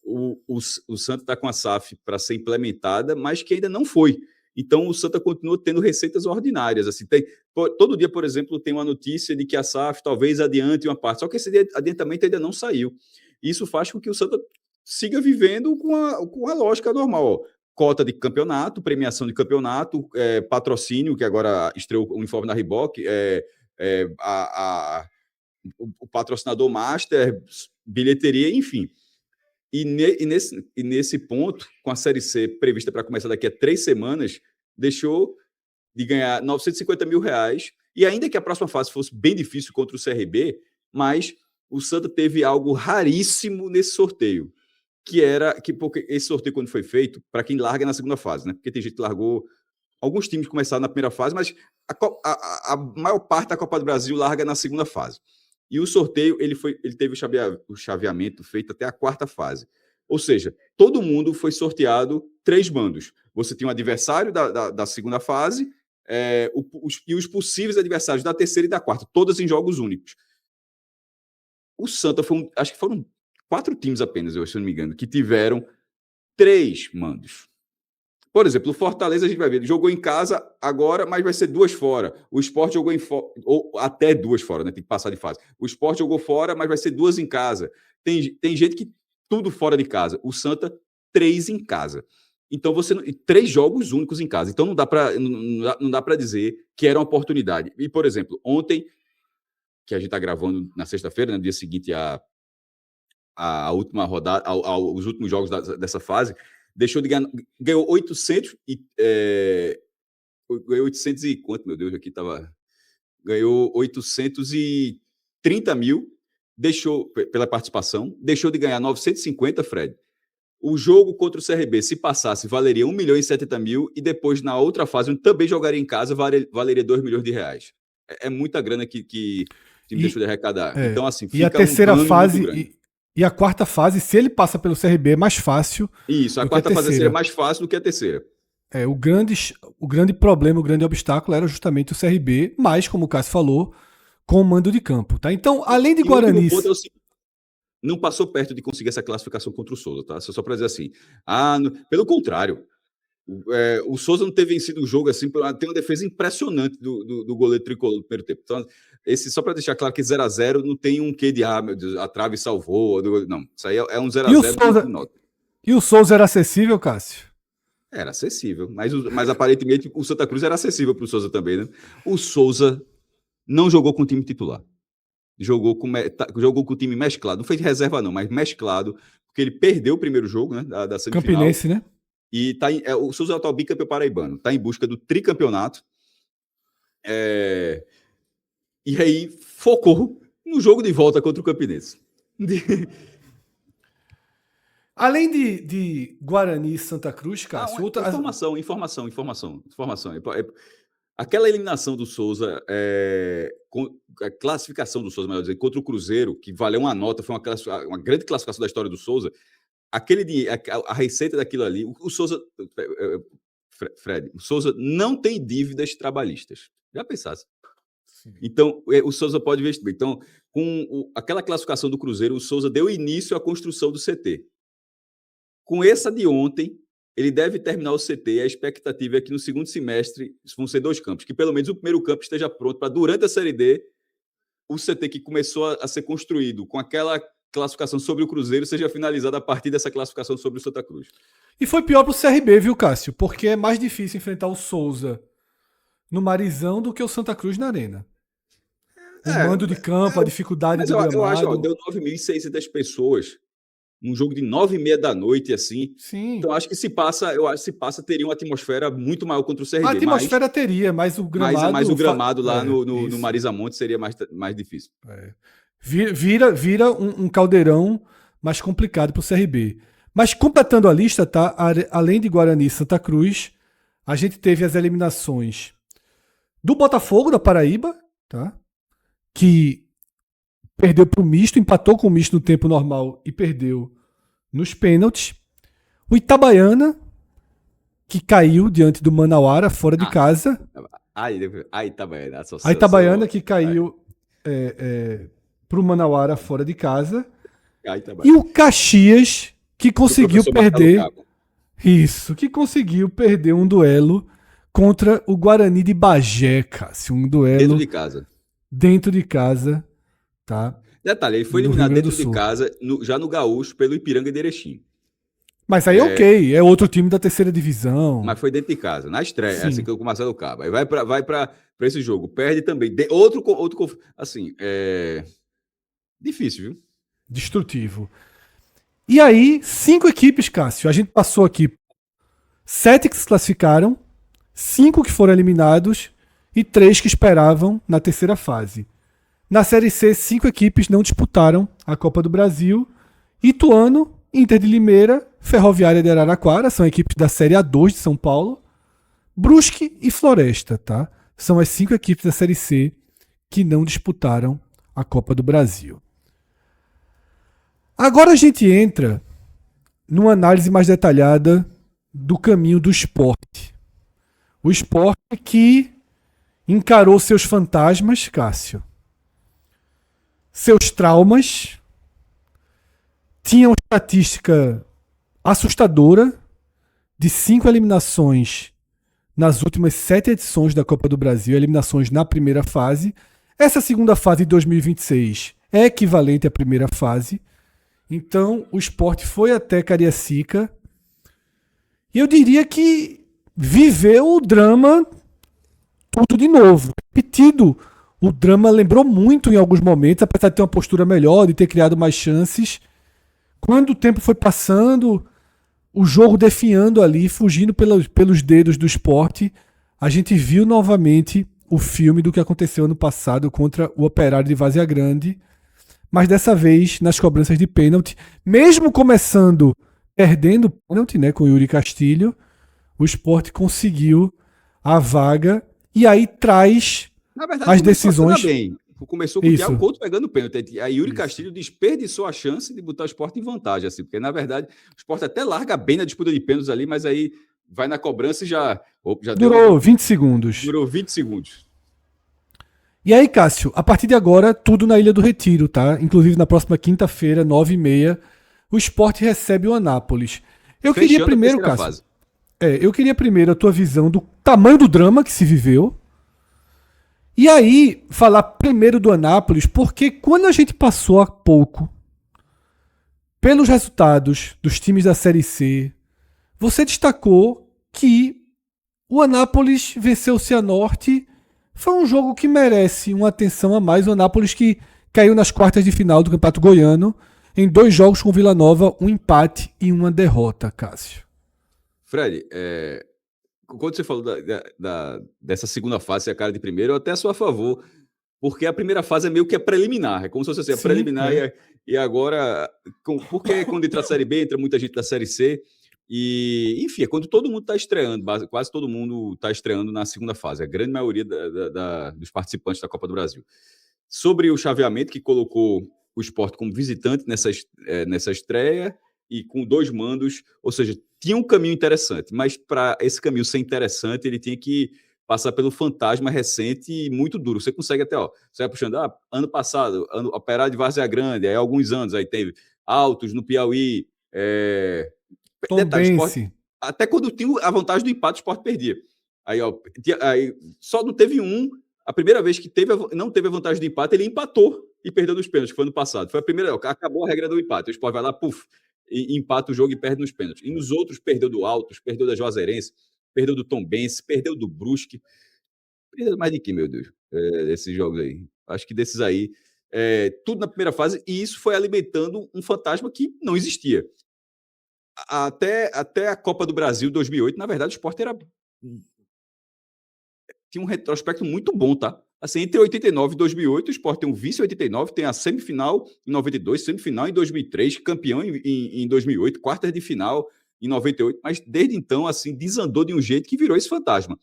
o Santa está com a SAF para ser implementada, mas que ainda não foi. Então o Santa continua tendo receitas ordinárias. Assim, todo dia, por exemplo, tem uma notícia de que a SAF talvez adiante uma parte, só que esse adiantamento ainda não saiu. Isso faz com que o Santa siga vivendo com a lógica normal. Ó. Cota de campeonato, premiação de campeonato, patrocínio, que agora estreou o uniforme da Reebok, o patrocinador master, bilheteria, enfim. E nesse ponto, com a Série C prevista para começar daqui a 3 semanas, deixou de ganhar R$ 950 mil. E ainda que a próxima fase fosse bem difícil contra o CRB, mas o Santa teve algo raríssimo nesse sorteio, porque esse sorteio, quando foi feito, para quem larga na segunda fase, né? Porque tem gente que largou. Alguns times começaram na primeira fase, mas a maior parte da Copa do Brasil larga na segunda fase. E o sorteio ele teve o chaveamento feito até a quarta fase. Ou seja, todo mundo foi sorteado 3 bandos. Você tinha um adversário da segunda fase e os possíveis adversários da terceira e da quarta, todas em jogos únicos. O Santa acho que foram 4 times apenas, se eu não me engano, que tiveram 3 mandos. Por exemplo, o Fortaleza, a gente vai ver, ele jogou em casa agora, mas vai ser 2 fora. O Sport jogou ou até 2 fora, né? Tem que passar de fase. O Sport jogou fora, mas vai ser 2 em casa. Tem gente que tudo fora de casa. O Santa, 3 em casa. Então, 3 jogos únicos em casa. Então, não dá para dizer que era uma oportunidade. E, por exemplo, ontem, que a gente está gravando na sexta-feira, no dia seguinte a última rodada, os últimos jogos dessa fase, deixou de ganhar, ganhou 800 ganhou 800 e quanto, meu Deus, aqui estava, ganhou 830 mil, deixou pela participação, deixou de ganhar 950, Fred. O jogo contra o CRB, se passasse, valeria 1 milhão e 70 mil e depois, na outra fase, onde também jogaria em casa, valeria 2 milhões de reais. É muita grana que o time deixou de arrecadar. Então, assim, e a fica um terceira dano muito fase grande. e a quarta fase, se ele passa pelo CRB, é mais fácil Isso, a do que a quarta fase seria terceira. mais fácil do que a terceira. O grande problema, o grande obstáculo era justamente o CRB, mas, como o Cássio falou, com o mando de campo. Tá? Então, além de E o último Guarani. ponto é o seguinte: não passou perto de conseguir essa classificação contra o Souza, tá? Só para dizer assim. Pelo contrário, o Souza não ter vencido o jogo assim, tem uma defesa impressionante do goleiro tricolor no primeiro tempo. Então, só para deixar claro que 0x0 não tem um quê de meu Deus, a trave salvou. Não, isso aí é um 0x0 de nota. E o Souza era acessível, Cássio? Era acessível, mas aparentemente o Santa Cruz era acessível para o Souza também, né? O Souza não jogou com o time titular. Jogou com o time mesclado. Não foi de reserva, não, mas mesclado, porque ele perdeu o primeiro jogo, né, da semifinal. Campinense, né? E o Souza é o atual bicampeão paraibano. Está em busca do tricampeonato. E aí focou no jogo de volta contra o Campinense. Além de Guarani e Santa Cruz, Ah, Cássio, outra, informação. Aquela eliminação do Souza, a classificação do Souza, melhor dizer, contra o Cruzeiro, que valeu uma nota, foi uma grande classificação da história do Souza. A receita daquilo ali, o Souza, Fred, o Souza não tem dívidas trabalhistas. Já pensasse? Sim. Então, o Souza pode investir. Então, com aquela classificação do Cruzeiro, o Souza deu início à construção do CT. Com essa de ontem, ele deve terminar o CT. A expectativa é que no segundo semestre vão ser 2 campos, que pelo menos o primeiro campo esteja pronto para, durante a Série D, o CT que começou a ser construído com aquela classificação sobre o Cruzeiro seja finalizado a partir dessa classificação sobre o Santa Cruz. E foi pior pro CRB, viu, Cássio? Porque é mais difícil enfrentar o Souza no Marizão do que o Santa Cruz na Arena. O mando de campo, a dificuldade do gramado. Eu acho, deu 9.600 pessoas num jogo de 9h30 da noite, assim. Sim. Então, acho que se passa, teria uma atmosfera muito maior contra o CRB. A atmosfera teria, mas o gramado... Mas o gramado lá no Marisa Monte seria mais difícil. Vira um caldeirão mais complicado para o CRB. Mas completando a lista, tá? Além de Guarani e Santa Cruz, a gente teve as eliminações do Botafogo da Paraíba, tá? Que perdeu para o misto, empatou com o misto no tempo normal e perdeu nos pênaltis. O Itabaiana, que caiu diante do Manauara, fora de casa. A Itabaiana. A Itabaiana que caiu para o Manauara, fora de casa. E o Caxias, que conseguiu perder... Isso, que conseguiu perder um duelo contra o Guarani de Bagé, Cássio. Um duelo... Dentro de casa. Dentro de casa, tá? Detalhe, ele foi eliminado dentro de casa, já no Gaúcho, pelo Ipiranga de Erechim. Mas aí ok, é outro time da terceira divisão. Mas foi dentro de casa, na estreia, assim que o Marcelo Cabo. Aí vai para esse jogo, perde também. Outro assim, difícil, viu? Destrutivo. E aí, 5 equipes, Cássio. A gente passou aqui 7 que se classificaram, 5 que foram eliminados e 3 que esperavam na terceira fase. Na Série C, 5 equipes não disputaram a Copa do Brasil. Ituano, Inter de Limeira, Ferroviária de Araraquara, são equipes da Série A2 de São Paulo, Brusque e Floresta, tá? São as 5 equipes da Série C que não disputaram a Copa do Brasil. Agora a gente entra numa análise mais detalhada do caminho do Sport. O Sport que encarou seus fantasmas, Cássio, seus traumas, tinha uma estatística assustadora de 5 eliminações nas últimas 7 edições da Copa do Brasil, eliminações na primeira fase. Essa segunda fase de 2026 é equivalente à primeira fase. Então o Sport foi até Cariacica e eu diria que viveu o drama tudo de novo, repetido. O drama lembrou muito em alguns momentos, apesar de ter uma postura melhor, de ter criado mais chances. Quando o tempo foi passando, o jogo definhando ali, fugindo pelos dedos do Sport, a gente viu novamente o filme do que aconteceu ano passado contra o Operário de Várzea Grande, mas dessa vez nas cobranças de pênalti, mesmo começando perdendo pênalti, né, com o Yuri Castilho, o Sport conseguiu a vaga e aí traz... Na verdade, as decisões. Começou com o Thiago Couto pegando pênalti. A Yuri Castilho desperdiçou a chance de botar o Sport em vantagem, assim, porque na verdade o Sport até larga bem na disputa de pênaltis ali, mas aí vai na cobrança e já durou 20 segundos. Durou 20 segundos. E aí, Cássio, a partir de agora, tudo na Ilha do Retiro, tá? Inclusive na próxima quinta-feira, 9h30, o Sport recebe o Anápolis. Eu queria primeiro, Cássio. Eu queria primeiro a tua visão do tamanho do drama que se viveu. E aí, falar primeiro do Anápolis, porque quando a gente passou há pouco pelos resultados dos times da Série C, você destacou que o Anápolis venceu o Cianorte. Foi um jogo que merece uma atenção a mais. O Anápolis que caiu nas quartas de final do Campeonato Goiano em 2 jogos com o Vila Nova, um empate e uma derrota, Cássio. Fred, quando você falou dessa segunda fase, a cara de primeiro, eu até sou a favor Porque a primeira fase é meio que a preliminar, é como se fosse assim, a Sim, preliminar e agora, porque quando entra a Série B, entra muita gente da Série C, e enfim, é quando todo mundo está estreando, quase todo mundo está estreando na segunda fase, a grande maioria dos participantes da Copa do Brasil. Sobre o chaveamento que colocou o Sport como visitante nessa estreia e com 2 mandos, ou seja, tinha um caminho interessante, mas para esse caminho ser interessante, ele tinha que passar pelo fantasma recente e muito duro. Você consegue até, você vai puxando, ano passado, Operário de Várzea Grande, aí alguns anos, aí teve Altos no Piauí, detalhe, Sport, Tombense. até quando tinha a vantagem do empate, o Sport perdia. Aí só não teve a primeira vez que não teve a vantagem do empate, ele empatou e perdeu nos pênaltis, que foi ano passado. Foi a primeira, acabou a regra do empate. O Sport vai lá, e empata o jogo e perde nos pênaltis. E nos outros, perdeu do Altos, perdeu da Juazeirense, perdeu do Tombense, perdeu do Brusque. Perdeu mais de quem, meu Deus? Esses jogos aí. Acho que desses aí, tudo na primeira fase, e isso foi alimentando um fantasma que não existia. Até a Copa do Brasil 2008, na verdade, o Sport tinha um retrospecto muito bom, tá? Assim, entre 89 e 2008, o Sport tem um vice em 89, tem a semifinal em 92, semifinal em 2003, campeão em 2008, quartas de final em 98, mas desde então, assim, desandou de um jeito que virou esse fantasma.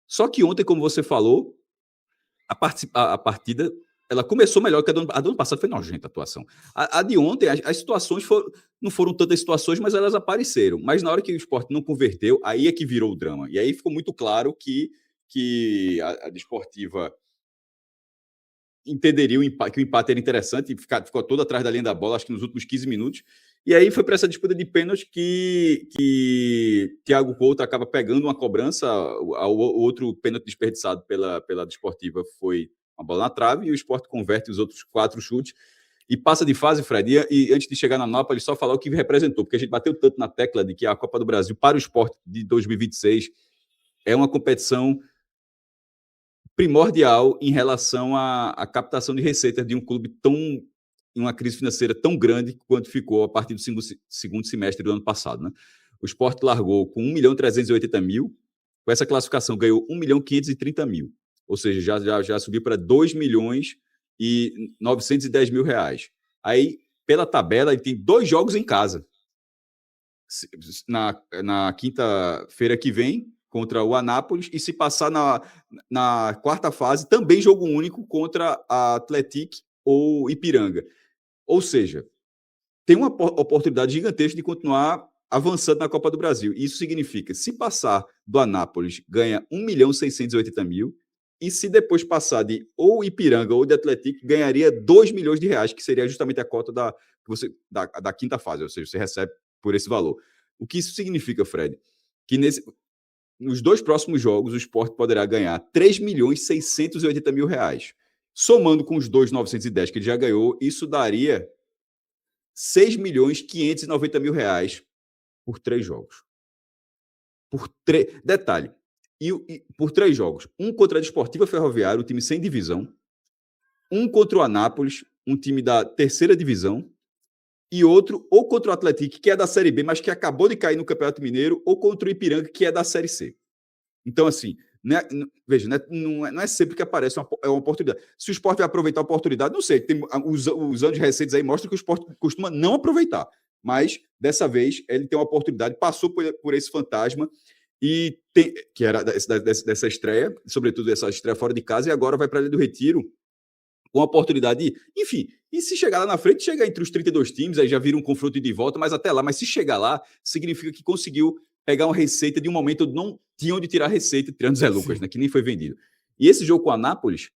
Só que ontem, como você falou, a partida ela começou melhor que a do ano passado, foi nojenta a atuação. A de ontem, as situações não foram tantas situações, mas elas apareceram. Mas na hora que o Sport não converteu, aí é que virou o drama. E aí ficou muito claro que a Desportiva entenderia que o empate era interessante e ficou todo atrás da linha da bola, acho que nos últimos 15 minutos. E aí foi para essa disputa de pênaltis que Thiago Couto acaba pegando uma cobrança. O outro pênalti desperdiçado pela Desportiva foi uma bola na trave e o Sport converte os outros 4 chutes e passa de fase, Fred. E antes de chegar na Nápoles, só falar o que representou, porque a gente bateu tanto na tecla de que a Copa do Brasil para o Sport de 2026 é uma competição primordial em relação à captação de receitas de um clube em uma crise financeira tão grande quanto ficou a partir do segundo semestre do ano passado. Né? O Sport largou com 1.380.000, com essa classificação ganhou 1.530.000, ou seja, já subiu para 2.910.000 reais. Aí, pela tabela, ele tem 2 jogos em casa. Na quinta-feira que vem, contra o Anápolis, e se passar na quarta fase, também jogo único contra a Atlético ou Ipiranga. Ou seja, tem uma oportunidade gigantesca de continuar avançando na Copa do Brasil. Isso significa, se passar do Anápolis, ganha 1.680.000, e se depois passar de ou Ipiranga ou de Atlético, ganharia 2 milhões de reais, que seria justamente a cota da quinta fase, ou seja, você recebe por esse valor. O que isso significa, Fred? Que nos 2 próximos jogos, o Sport poderá ganhar 3.680.000 reais. Somando com os 2.910 que ele já ganhou, isso daria 6.590.000 reais por 3 jogos. Detalhe, por 3 jogos. Um contra a Desportiva Ferroviária, um time sem divisão. Um contra o Anápolis, um time da terceira divisão. E outro, ou contra o Atlético, que é da Série B, mas que acabou de cair no Campeonato Mineiro, ou contra o Ipiranga, que é da Série C. Então, assim, veja, não é sempre que aparece uma oportunidade. Se o Sport vai aproveitar a oportunidade, não sei, os anos recentes aí mostram que o Sport costuma não aproveitar, mas dessa vez ele tem uma oportunidade, passou por esse fantasma, que era dessa estreia, sobretudo essa estreia fora de casa, e agora vai para a Ilha do Retiro, com a oportunidade, enfim, e se chegar lá na frente, chega entre os 32 times, aí já vira um confronto de volta, mas até lá, mas se chegar lá, significa que conseguiu pegar uma receita de um momento onde não tinha onde tirar receita, tirando Zé Lucas, né, que nem foi vendido. E esse jogo com a Nápoles,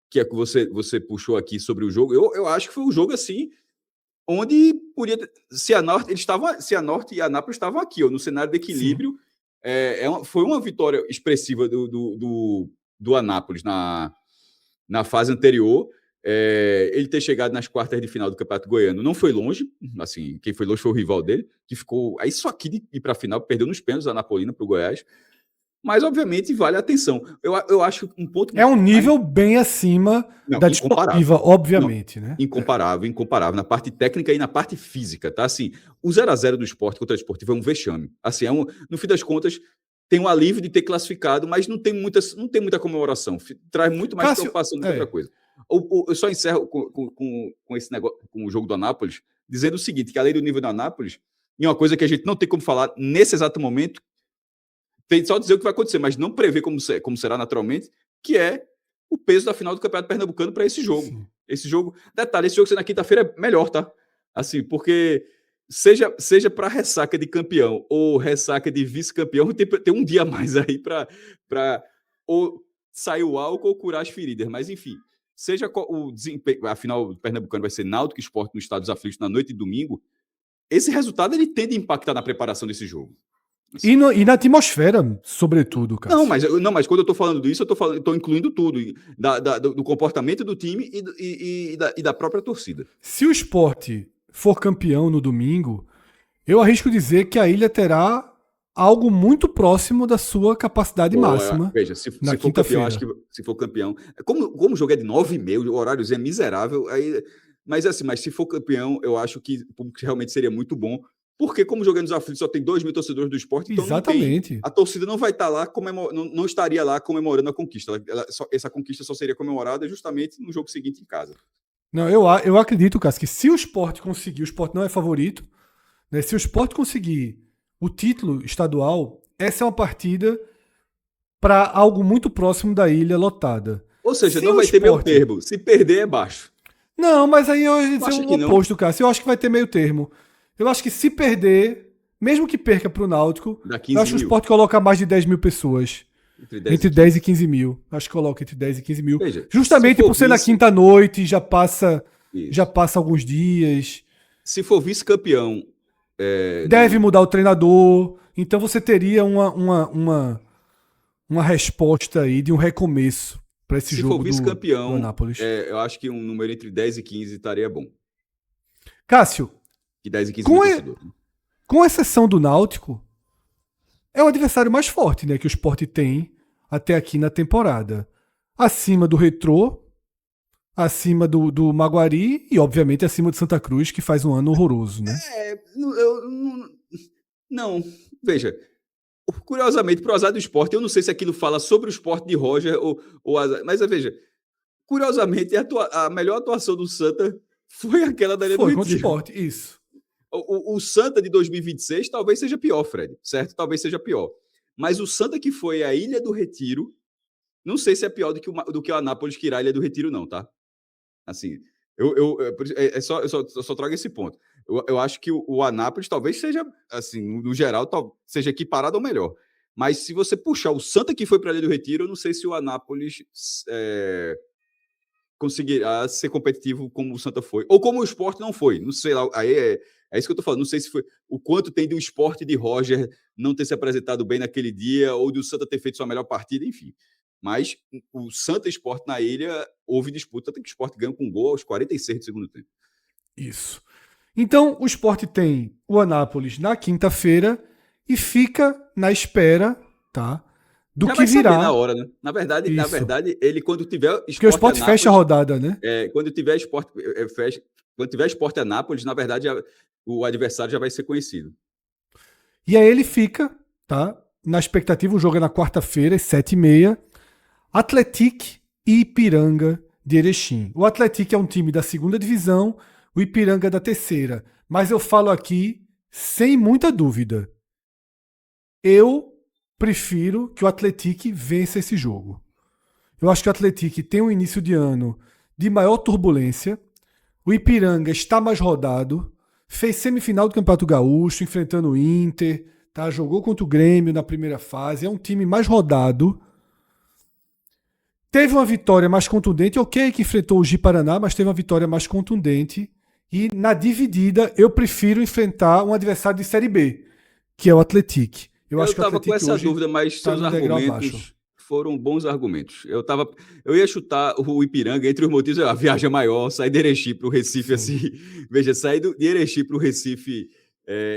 que é que você puxou aqui sobre o jogo, eu acho que foi um jogo assim, onde podia. Se a Norte e a Nápoles estavam aqui, no cenário de equilíbrio, foi uma vitória expressiva do Anápolis na fase anterior. Ele ter chegado nas quartas de final do Campeonato Goiano não foi longe, assim, quem foi longe foi o rival dele, que ficou aí só aqui de ir para a final, perdeu nos pênaltis a Napolina para o Goiás, mas obviamente vale a atenção. Eu acho um ponto... É um nível bem acima da Desportiva, obviamente, né? Incomparável, na parte técnica e na parte física, tá? Assim, o 0-0 do Sport contra a Desportiva é um vexame. Assim, no fim das contas, tem um alívio de ter classificado, mas não tem muita comemoração. Traz muito mais preocupação do que outra coisa. Eu só encerro com esse negócio, com o jogo do Anápolis, dizendo o seguinte, que além do nível do Anápolis, e uma coisa que a gente não tem como falar nesse exato momento, tem só dizer o que vai acontecer, mas não prever como será naturalmente, que é o peso da final do Campeonato Pernambucano para esse jogo. Sim. Esse jogo, detalhe, esse jogo ser na quinta-feira é melhor, tá? Assim, porque seja para ressaca de campeão ou ressaca de vice-campeão, tem um dia a mais aí para ou sair o álcool ou curar as feridas. Mas, enfim, seja o desempenho, a final do Pernambucano vai ser Náutico e Sport no Estado dos Aflitos na noite de domingo, esse resultado ele tende a impactar na preparação desse jogo. Assim. E na atmosfera, sobretudo, Cássio. Não, mas quando eu tô falando disso, eu tô incluindo tudo. Do comportamento do time e da própria torcida. Se o Sport for campeão no domingo, eu arrisco dizer que a Ilha terá algo muito próximo da sua capacidade máxima. Veja, se for campeão, acho que se for campeão... Como o jogo é de 9h30, o horário é miserável, mas se for campeão, eu acho que o público realmente seria muito bom. Porque, como jogando nos aflitos, só tem 2.000 torcedores do Sport, então exatamente. A torcida não vai estar lá, não estaria lá comemorando a conquista. Essa conquista só seria comemorada justamente no jogo seguinte em casa. Não, eu acredito, Cássio, que se o Sport conseguir, o Sport não é favorito, né? Se o Sport conseguir o título estadual, essa é uma partida para algo muito próximo da Ilha lotada. Ou seja, não vai ter meio termo. Se perder, é baixo. Não, mas aí eu ia dizer o oposto, Cássio. Eu acho que vai ter meio termo. Eu acho que se perder, mesmo que perca para o Náutico, eu acho que o Sport coloca mais de 10 mil pessoas. Entre 10 e 15 mil. Acho que coloca entre 10 e 15 mil. Veja, justamente por ser na quinta-noite, já passa alguns dias. Se for vice-campeão... deve mudar o treinador. Então você teria uma resposta aí de um recomeço para esse jogo do Anápolis. Eu acho que um número entre 10 e 15 estaria bom. Cássio, de 10 e 15 mil com exceção do Náutico, é o adversário mais forte, né, que o Sport tem até aqui na temporada. Acima do Retrô, acima do Maguari e, obviamente, acima do Santa Cruz, que faz um ano horroroso, né? Não, veja, curiosamente, pro azar do Sport, eu não sei se aquilo fala sobre o Sport de Roger ou azar, mas veja, curiosamente, a melhor atuação do Santa foi aquela da Ilha do Retiro. Foi contra o Sport, isso. O Santa de 2026 talvez seja pior, Fred, certo? Talvez seja pior. Mas o Santa que foi a Ilha do Retiro, não sei se é pior do que o Anápolis que irá a Ilha do Retiro, não, tá? Assim, eu só trago esse ponto. Eu acho que o Anápolis talvez seja, assim, no geral, seja equiparado ou melhor. Mas se você puxar o Santa que foi para a Ilha do Retiro, eu não sei se o Anápolis conseguirá ser competitivo como o Santa foi. Ou como o Sport não foi. Não sei lá, aí é isso que eu tô falando. Não sei se foi o quanto tem do Sport de Roger não ter se apresentado bem naquele dia, ou do Santa ter feito sua melhor partida, enfim. Mas o Santa Sport na Ilha, houve disputa, até que o Sport ganhou com gol aos 46 do segundo tempo. Isso. Então, o Sport tem o Anápolis na quinta-feira e fica na espera, tá? Do já que virá. Na hora, né? Na verdade, ele quando tiver Sport. Porque o Sport Anápolis, fecha a rodada, né? Quando tiver Sport, quando tiver Sport Anápolis, na verdade, o adversário já vai ser conhecido. E aí ele fica, tá? Na expectativa, o jogo é na quarta-feira, às 7h30. Atlético e Ipiranga de Erechim. O Atlético é um time da segunda divisão, o Ipiranga da terceira. Mas eu falo aqui sem muita dúvida. Eu prefiro que o Atlético vença esse jogo. Eu acho que o Atlético tem um início de ano de maior turbulência. O Ipiranga está mais rodado. Fez semifinal do Campeonato Gaúcho, enfrentando o Inter. Tá? Jogou contra o Grêmio na primeira fase. É um time mais rodado. Teve uma vitória mais contundente. Ok que enfrentou o Ji-Paraná, mas teve uma vitória mais contundente. E na dividida, eu prefiro enfrentar um adversário de Série B, que é o Atlético. Eu estava com essa dúvida, mas seus argumentos foram bons argumentos. Eu ia chutar o Ipiranga entre os motivos. A viagem é maior, sair de Erechim para o Recife, assim. Veja, sair de Erechim para o Recife.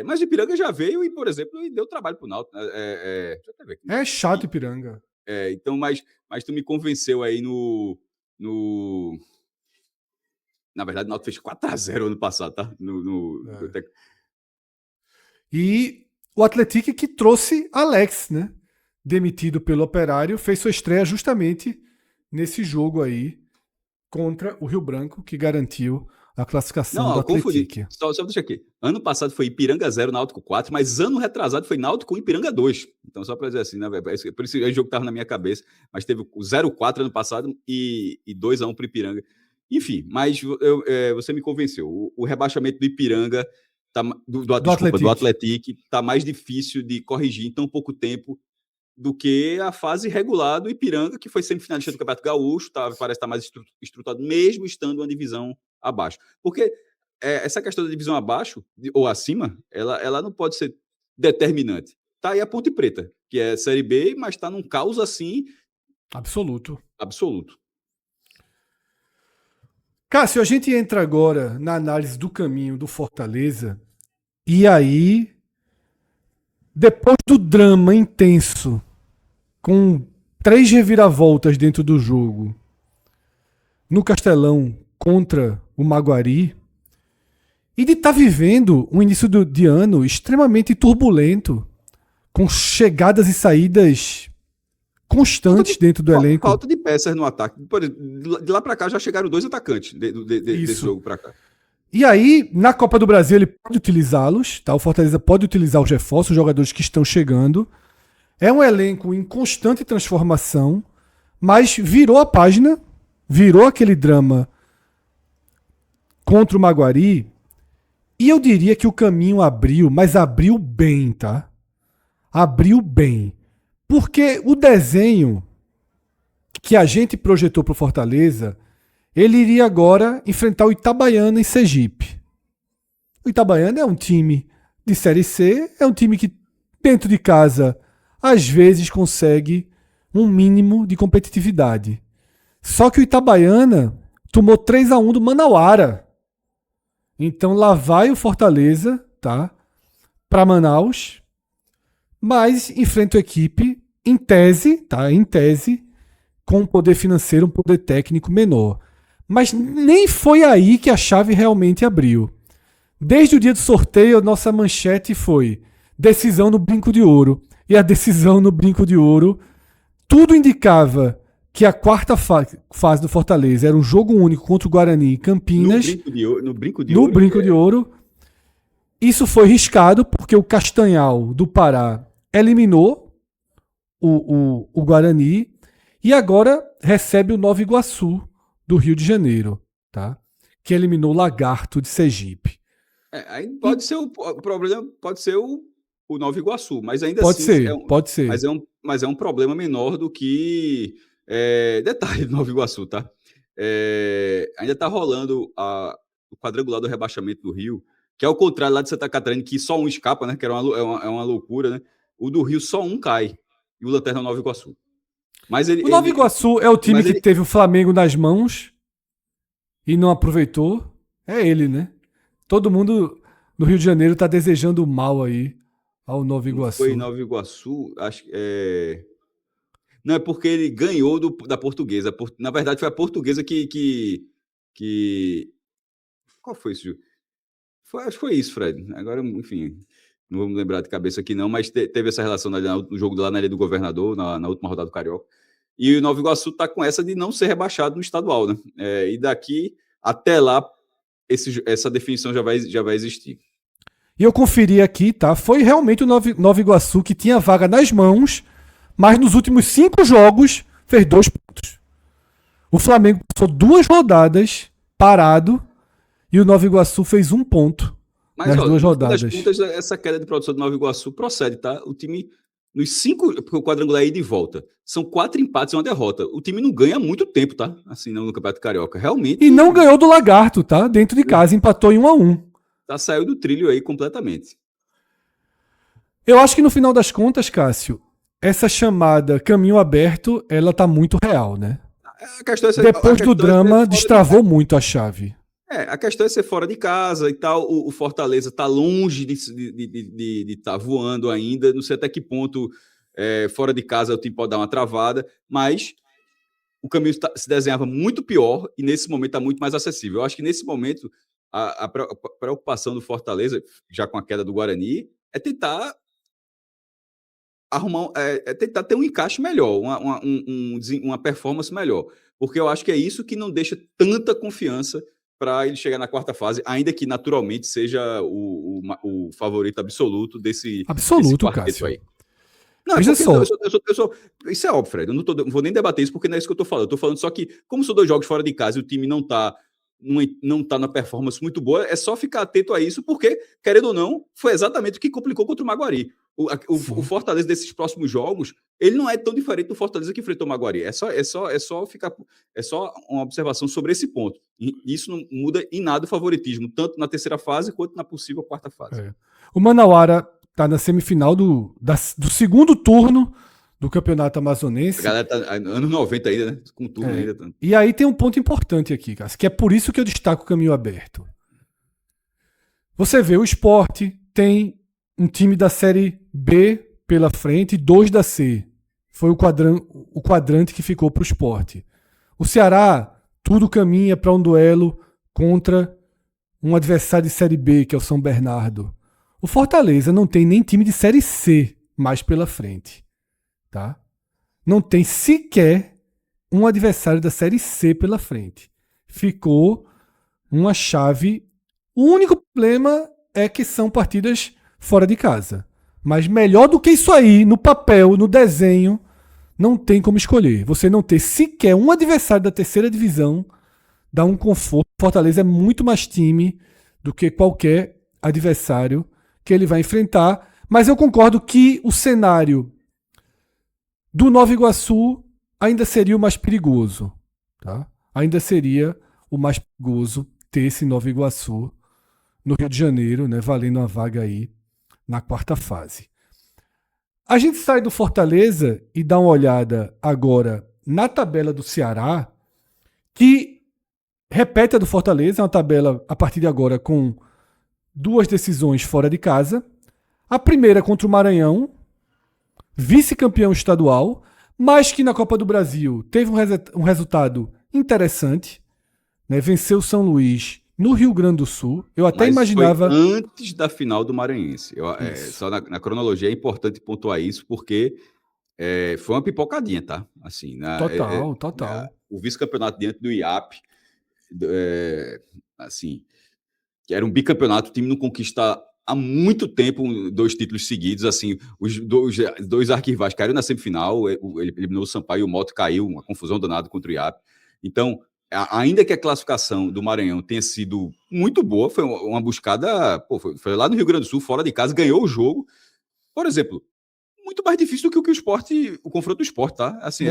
Mas o Ipiranga já veio e, por exemplo, deu trabalho para o Náutico. É chato Ipiranga. Então, mas tu me convenceu aí no... Na verdade, o Náutico fez 4-0 ano passado, tá? E o Atlético que trouxe Alex, né? demitido pelo Operário, fez sua estreia justamente nesse jogo aí contra o Rio Branco, que garantiu a classificação Não, do eu confundi. Atlético. Só deixa aqui. Ano passado foi Ipiranga 0, Náutico 4, mas ano retrasado foi Náutico 1, Ipiranga 2. Então, só para dizer assim, né? Por isso o jogo estava na minha cabeça. Mas teve o 0-4 ano passado e 2-1 para o Ipiranga. Enfim, mas você me convenceu. O rebaixamento do Ipiranga, do Atlético, está mais difícil de corrigir em tão pouco tempo do que a fase regular do Ipiranga, que foi semifinalista do Campeonato Gaúcho, parece estar mais estruturado, mesmo estando uma divisão abaixo. Porque essa questão da divisão abaixo ou acima, ela não pode ser determinante. Tá aí a Ponte Preta, que é Série B, mas está num caos assim... Absoluto. Absoluto. Cássio, a gente entra agora na análise do caminho do Fortaleza, e aí, depois do drama intenso, com 3 reviravoltas dentro do jogo, no Castelão contra o Maguari, e de estar vivendo um início de ano extremamente turbulento, com chegadas e saídas constantes dentro do elenco. Falta de peças no ataque. De lá para cá já chegaram 2 atacantes desse jogo para cá. E aí, na Copa do Brasil, ele pode utilizá-los, tá? O Fortaleza pode utilizar os reforços, os jogadores que estão chegando. É um elenco em constante transformação, mas virou a página, virou aquele drama contra o Maguari, e eu diria que o caminho abriu, mas abriu bem, tá? Abriu bem. Porque o desenho que a gente projetou para o Fortaleza, ele iria agora enfrentar o Itabaiana em Sergipe. O Itabaiana é um time de Série C, é um time que dentro de casa às vezes consegue um mínimo de competitividade. Só que o Itabaiana tomou 3-1 do Manauara. Então lá vai o Fortaleza, tá? Para Manaus, mas enfrenta a equipe em tese, tá? Em tese, com um poder financeiro, um poder técnico menor. Mas nem foi aí que a chave realmente abriu. Desde o dia do sorteio, a nossa manchete foi decisão no Brinco de Ouro. E a decisão no Brinco de Ouro, tudo indicava que a quarta fase do Fortaleza era um jogo único contra o Guarani em Campinas. No Brinco de Ouro. Isso foi riscado porque o Castanhal do Pará eliminou o Guarani e agora recebe o Nova Iguaçu do Rio de Janeiro, tá? Que eliminou o Lagarto de Sergipe. Aí pode ser o problema, pode ser o Nova Iguaçu, mas ainda pode assim... Pode ser. Mas é um problema menor do que... detalhe do Nova Iguaçu, tá? Ainda tá rolando o quadrangular do rebaixamento do Rio, que é o contrário lá de Santa Catarina, que só um escapa, né? Que era uma loucura, né? O do Rio só um cai, e o Lanterna é o Nova Iguaçu. Mas o Nova Iguaçu é o time que teve o Flamengo nas mãos e não aproveitou. É ele, né? Todo mundo no Rio de Janeiro tá desejando mal aí ao Nova Iguaçu. Foi Nova Iguaçu, acho que não, é porque ele ganhou da Portuguesa. Na verdade, foi a Portuguesa que... Qual foi esse jogo? Acho que foi isso, Fred. Agora, enfim, não vou me lembrar de cabeça aqui não, mas teve essa relação no jogo lá na Ilha do Governador, na última rodada do Carioca. E o Nova Iguaçu está com essa de não ser rebaixado no estadual, né? E daqui até lá, essa definição já vai existir. E eu conferi aqui, tá? Foi realmente o Nova Iguaçu que tinha vaga nas mãos, mas nos últimos 5 jogos fez 2 pontos. O Flamengo passou 2 rodadas parado e o Nova Iguaçu fez 1 ponto nas 2 rodadas. Contas, essa queda de produção do Nova Iguaçu procede, tá? O time, nos 5, porque o quadrangular é ida e volta, são 4 empates e 1 derrota. O time não ganha há muito tempo, tá? Assim, no Campeonato Carioca. Realmente. E não ganhou do Lagarto, tá? Dentro de casa, empatou em 1-1. Saiu do trilho aí completamente. Eu acho que no final das contas, Cássio, essa chamada caminho aberto, ela tá muito real, né? Depois do drama, destravou muito a chave. A questão é ser fora de casa e tal. O Fortaleza tá longe de estar voando ainda. Não sei até que ponto fora de casa o time pode dar uma travada, mas o caminho se desenhava muito pior e nesse momento está muito mais acessível. Eu acho que nesse momento a preocupação do Fortaleza, já com a queda do Guarani, é tentar tentar ter um encaixe melhor, uma performance melhor. Porque eu acho que é isso que não deixa tanta confiança para ele chegar na quarta fase, ainda que naturalmente seja o favorito absoluto desse Absoluto, quarteto Cássio. aí. Não, Veja só. Isso é óbvio, Fred. Eu não vou nem debater isso porque não é isso que eu tô falando. Eu tô falando só que, como são 2 jogos fora de casa e o time não tá na performance muito boa, é só ficar atento a isso, porque, querendo ou não, foi exatamente o que complicou contra o Maguari. O Fortaleza desses próximos jogos, ele não é tão diferente do Fortaleza que enfrentou o Maguari. É só uma observação sobre esse ponto. E isso não muda em nada o favoritismo, tanto na terceira fase quanto na possível quarta fase. O Manauara está na semifinal do segundo turno do Campeonato Amazonense. A galera tá anos 90 ainda, né? Com turno ainda. E aí tem um ponto importante aqui, Cássio, que é por isso que eu destaco o caminho aberto. Você vê, o Sport tem um time da Série B pela frente e 2 da C. Foi o quadrante que ficou para o Sport. O Ceará, tudo caminha para um duelo contra um adversário de Série B, que é o São Bernardo. O Fortaleza não tem nem time de Série C mais pela frente. Tá? Não tem sequer um adversário da Série C pela frente. Ficou uma chave. O único problema é que são partidas fora de casa. Mas melhor do que isso aí, no papel, no desenho, não tem como escolher. Você não ter sequer um adversário da terceira divisão dá um conforto. Fortaleza é muito mais time do que qualquer adversário que ele vai enfrentar. Mas eu concordo que o cenário do Nova Iguaçu ainda seria o mais perigoso. Tá? Ainda seria o mais perigoso ter esse Nova Iguaçu no Rio de Janeiro, né, valendo uma vaga aí na quarta fase. A gente sai do Fortaleza e dá uma olhada agora na tabela do Ceará, que repete a do Fortaleza, é uma tabela a partir de agora com 2 decisões fora de casa. A primeira contra o Maranhão, vice-campeão estadual, mas que na Copa do Brasil teve um resultado interessante, né? Venceu o São Luís no Rio Grande do Sul. Eu até imaginava... Foi antes da final do Maranhense. Só na cronologia é importante pontuar isso, porque foi uma pipocadinha, tá? Assim, Total. O vice-campeonato diante do IAP, assim, que era um bicampeonato, o time não conquista há muito tempo 2 títulos seguidos, assim, os dois arquirivais caíram na semifinal, ele eliminou o Sampaio e o Moto caiu, uma confusão danada contra o IAP. Então, ainda que a classificação do Maranhão tenha sido muito boa, foi uma buscada, foi lá no Rio Grande do Sul, fora de casa, ganhou o jogo. Por exemplo, muito mais difícil do que o confronto do Sport, tá? Assim,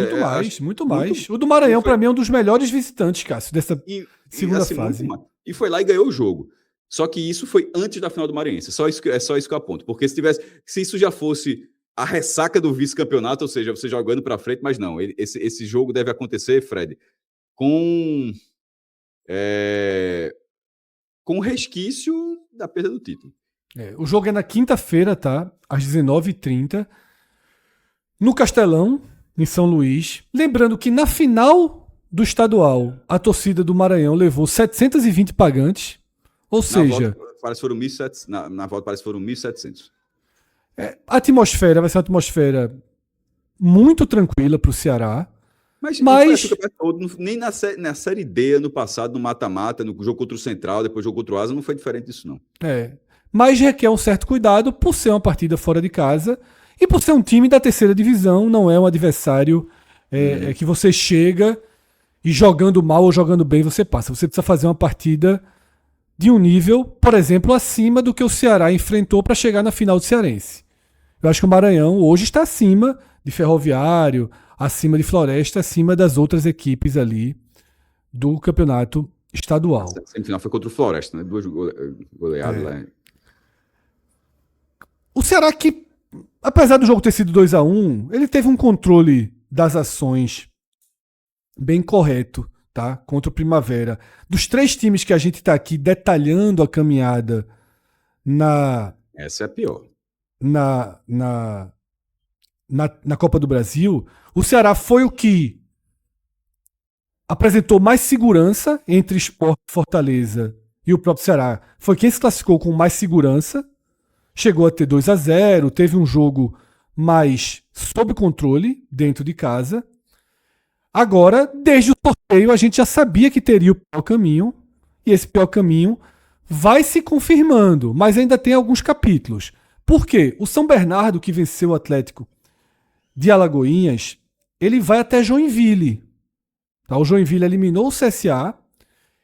muito mais. O do Maranhão, para mim, é um dos melhores visitantes, Cássio, dessa segunda fase. E foi lá e ganhou o jogo. Só que isso foi antes da final do Maranhense. É só isso que eu aponto. Porque se isso já fosse a ressaca do vice-campeonato, ou seja, você jogando para frente, mas não. Esse jogo deve acontecer, Fred, com resquício da perda do título. O jogo é na quinta-feira, tá? Às 19h30, no Castelão, em São Luís. Lembrando que na final do estadual, a torcida do Maranhão levou 720 pagantes. Ou seja... Na volta parece que foram 1.700. A atmosfera vai ser uma atmosfera muito tranquila para o Ceará. Mas nem na Série D, ano passado, no mata-mata, no jogo contra o Central, depois jogo contra o Asa, não foi diferente disso, não. Mas requer um certo cuidado por ser uma partida fora de casa e por ser um time da terceira divisão, não é um adversário que você chega e jogando mal ou jogando bem você passa. Você precisa fazer uma partida de um nível, por exemplo, acima do que o Ceará enfrentou para chegar na final do Cearense. Eu acho que o Maranhão hoje está acima de Ferroviário, acima de Floresta, acima das outras equipes ali do campeonato estadual. A semifinal foi contra o Floresta, né? 2 goleadas lá. O Ceará que, apesar do jogo ter sido 2-1, ele teve um controle das ações bem correto, tá? Contra o Primavera. Dos 3 times que a gente está aqui detalhando a caminhada Essa é a pior. Na Copa do Brasil, o Ceará foi o que apresentou mais segurança entre Sport, Fortaleza e o próprio Ceará. Foi quem se classificou com mais segurança. Chegou a ter 2-0, teve um jogo mais sob controle dentro de casa. Agora, desde o sorteio, a gente já sabia que teria o pior caminho, e esse pior caminho vai se confirmando, mas ainda tem alguns capítulos. Por quê? O São Bernardo, que venceu o Atlético de Alagoinhas, ele vai até Joinville. Tá? O Joinville eliminou o CSA,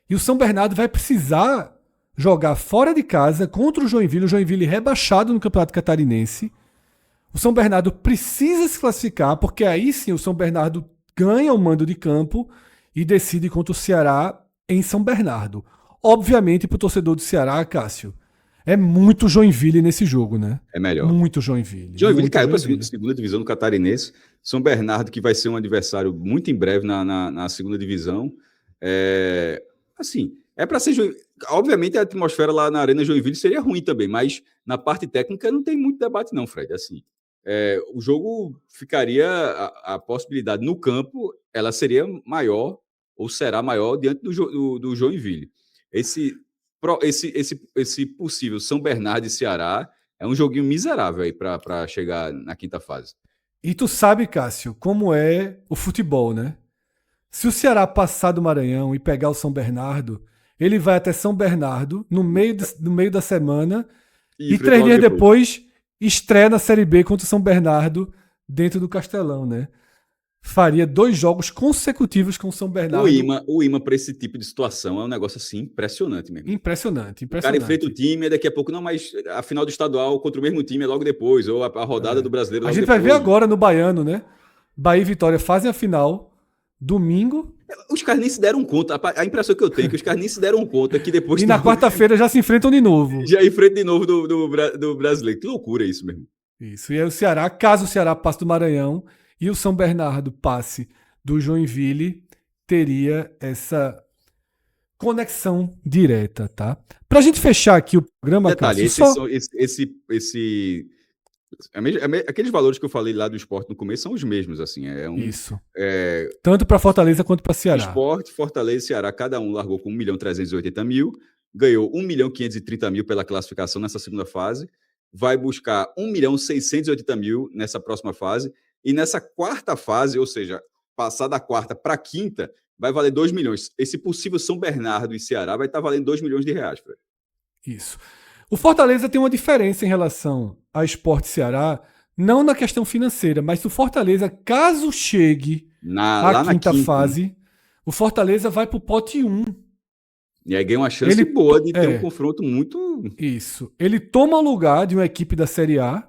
e o São Bernardo vai precisar jogar fora de casa contra o Joinville rebaixado no Campeonato Catarinense. O São Bernardo precisa se classificar, porque aí sim o São Bernardo ganha o mando de campo e decide contra o Ceará em São Bernardo. Obviamente, para o torcedor do Ceará, Cássio, é muito Joinville nesse jogo, né? É melhor. Muito Joinville. Joinville caiu para a segunda divisão do Catarinense. São Bernardo, que vai ser um adversário muito em breve na segunda divisão. Assim, é para ser Joinville. Obviamente, a atmosfera lá na Arena Joinville seria ruim também, mas na parte técnica não tem muito debate, não, Fred. Assim, o jogo ficaria. A possibilidade no campo ela seria maior, ou será maior, diante do Joinville. Esse possível São Bernardo e Ceará é um joguinho miserável aí para chegar na quinta fase. E tu sabe, Cássio, como é o futebol, né? Se o Ceará passar do Maranhão e pegar o São Bernardo, ele vai até São Bernardo no meio da semana e 3 dias depois estreia na Série B contra o São Bernardo dentro do Castelão, né? Faria 2 jogos consecutivos com o São Bernardo. O imã para esse tipo de situação é um negócio assim impressionante mesmo. Impressionante. O cara enfrenta o time, daqui a pouco, não, mas a final do estadual contra o mesmo time é logo depois, ou a rodada do brasileiro logo depois. A gente vai ver agora no Baiano, né? Bahia e Vitória fazem a final, domingo. Os caras nem se deram conta, a impressão que eu tenho é que os caras nem se deram conta que depois... E na quarta-feira já se enfrentam de novo. Já enfrentam de novo do brasileiro. Que loucura isso mesmo. Isso, e aí o Ceará, caso o Ceará passe do Maranhão e o São Bernardo passe do Joinville, teria essa conexão direta, tá? Pra gente fechar aqui o programa, detalhe, Cássio, aqueles valores que eu falei lá do esporte no começo são os mesmos, assim. Isso. Tanto para Fortaleza quanto para Ceará. Esporte, Fortaleza e Ceará, cada um largou com 1.380.000, ganhou 1.530.000 pela classificação nessa segunda fase, vai buscar 1.680.000 nessa próxima fase, e nessa quarta fase, ou seja, passar da quarta para a quinta, vai valer 2 milhões. Esse possível São Bernardo e Ceará vai estar valendo 2 milhões de reais, Fred. Isso. O Fortaleza tem uma diferença em relação ao Sport Ceará, não na questão financeira, mas se o Fortaleza, caso chegue à quinta fase, o Fortaleza vai para o pote 1. E aí ganha uma chance boa de ter um confronto muito... Isso. Ele toma o lugar de uma equipe da Série A,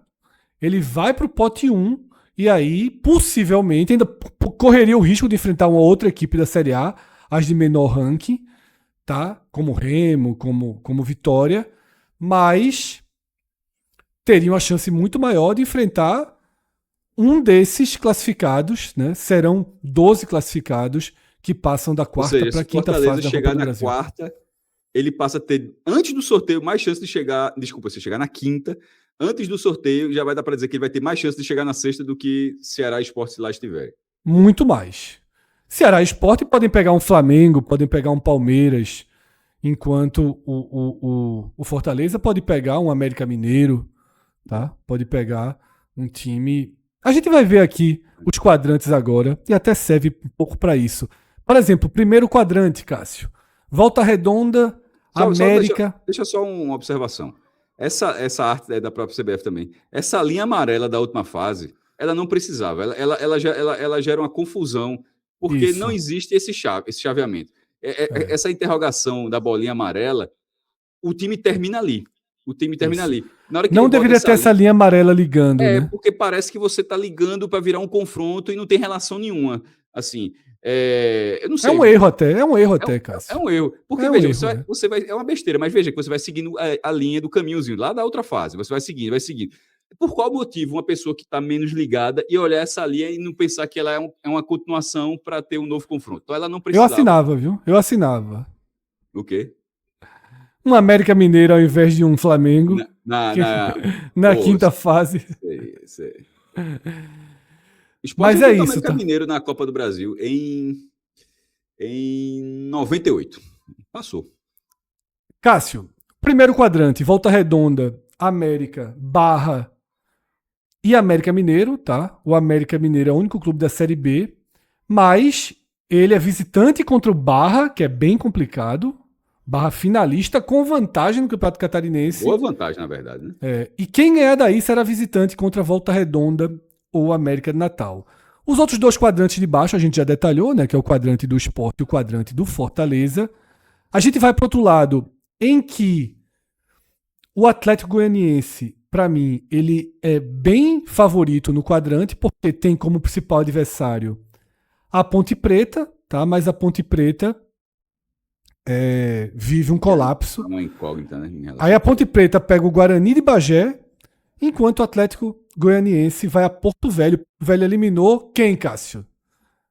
ele vai para o pote 1, e aí, possivelmente, ainda correria o risco de enfrentar uma outra equipe da Série A, as de menor ranking, tá? Como Remo, como Vitória, mas teria uma chance muito maior de enfrentar um desses classificados, né? Serão 12 classificados que passam da quarta para a quinta fase da Copa do Brasil. Se chegar na quarta, ele passa a ter, antes do sorteio, mais chance de chegar... Desculpa, se chegar na quinta, antes do sorteio, já vai dar para dizer que ele vai ter mais chance de chegar na sexta do que Ceará e Sport se lá estiverem. Muito mais. Ceará e Sport podem pegar um Flamengo, podem pegar um Palmeiras, enquanto o Fortaleza pode pegar um América Mineiro, tá? Pode pegar um time... A gente vai ver aqui os quadrantes agora, e até serve um pouco para isso. Por exemplo, o primeiro quadrante, Cássio. Volta Redonda, América... Deixa só uma observação. Essa arte da própria CBF também. Essa linha amarela da última fase, ela não precisava. Ela gera uma confusão, porque não existe esse chaveamento. Essa interrogação da bolinha amarela, o time termina ali. Ali. Na hora que não deveria ter essa linha amarela ligando, né? Porque parece que você está ligando para virar um confronto e não tem relação nenhuma. Assim, eu não sei. É um erro até, Cássio. É um erro. Porque, veja, você vai. É uma besteira, mas veja que você vai seguindo a linha do caminhozinho lá da outra fase. Você vai seguindo. Por qual motivo uma pessoa que está menos ligada e olhar essa linha e não pensar que ela é uma continuação para ter um novo confronto? Então ela não precisava. Eu assinava, viu? Eu assinava. O quê? Um América Mineiro ao invés de um Flamengo. Na quinta fase. Sei. Mas é isso, tá? Mineiro na Copa do Brasil em 98. Passou. Cássio, primeiro quadrante, Volta Redonda, América, Barra e América Mineiro, tá? O América Mineiro é o único clube da Série B, mas ele é visitante contra o Barra, que é bem complicado. Barra finalista, com vantagem no Campeonato Catarinense. Boa vantagem, na verdade, né? E quem ganhar daí será visitante contra a Volta Redonda ou América de Natal. Os outros dois quadrantes de baixo a gente já detalhou, né? Que é o quadrante do Sport e o quadrante do Fortaleza. A gente vai para outro lado, em que o Atlético Goianiense, para mim, ele é bem favorito no quadrante, porque tem como principal adversário a Ponte Preta, tá? Mas a Ponte Preta vive um colapso. É uma incógnita, né? Aí a Ponte Preta pega o Guarani de Bagé, enquanto o Atlético Goianiense vai a Porto Velho. O Velho eliminou quem, Cássio?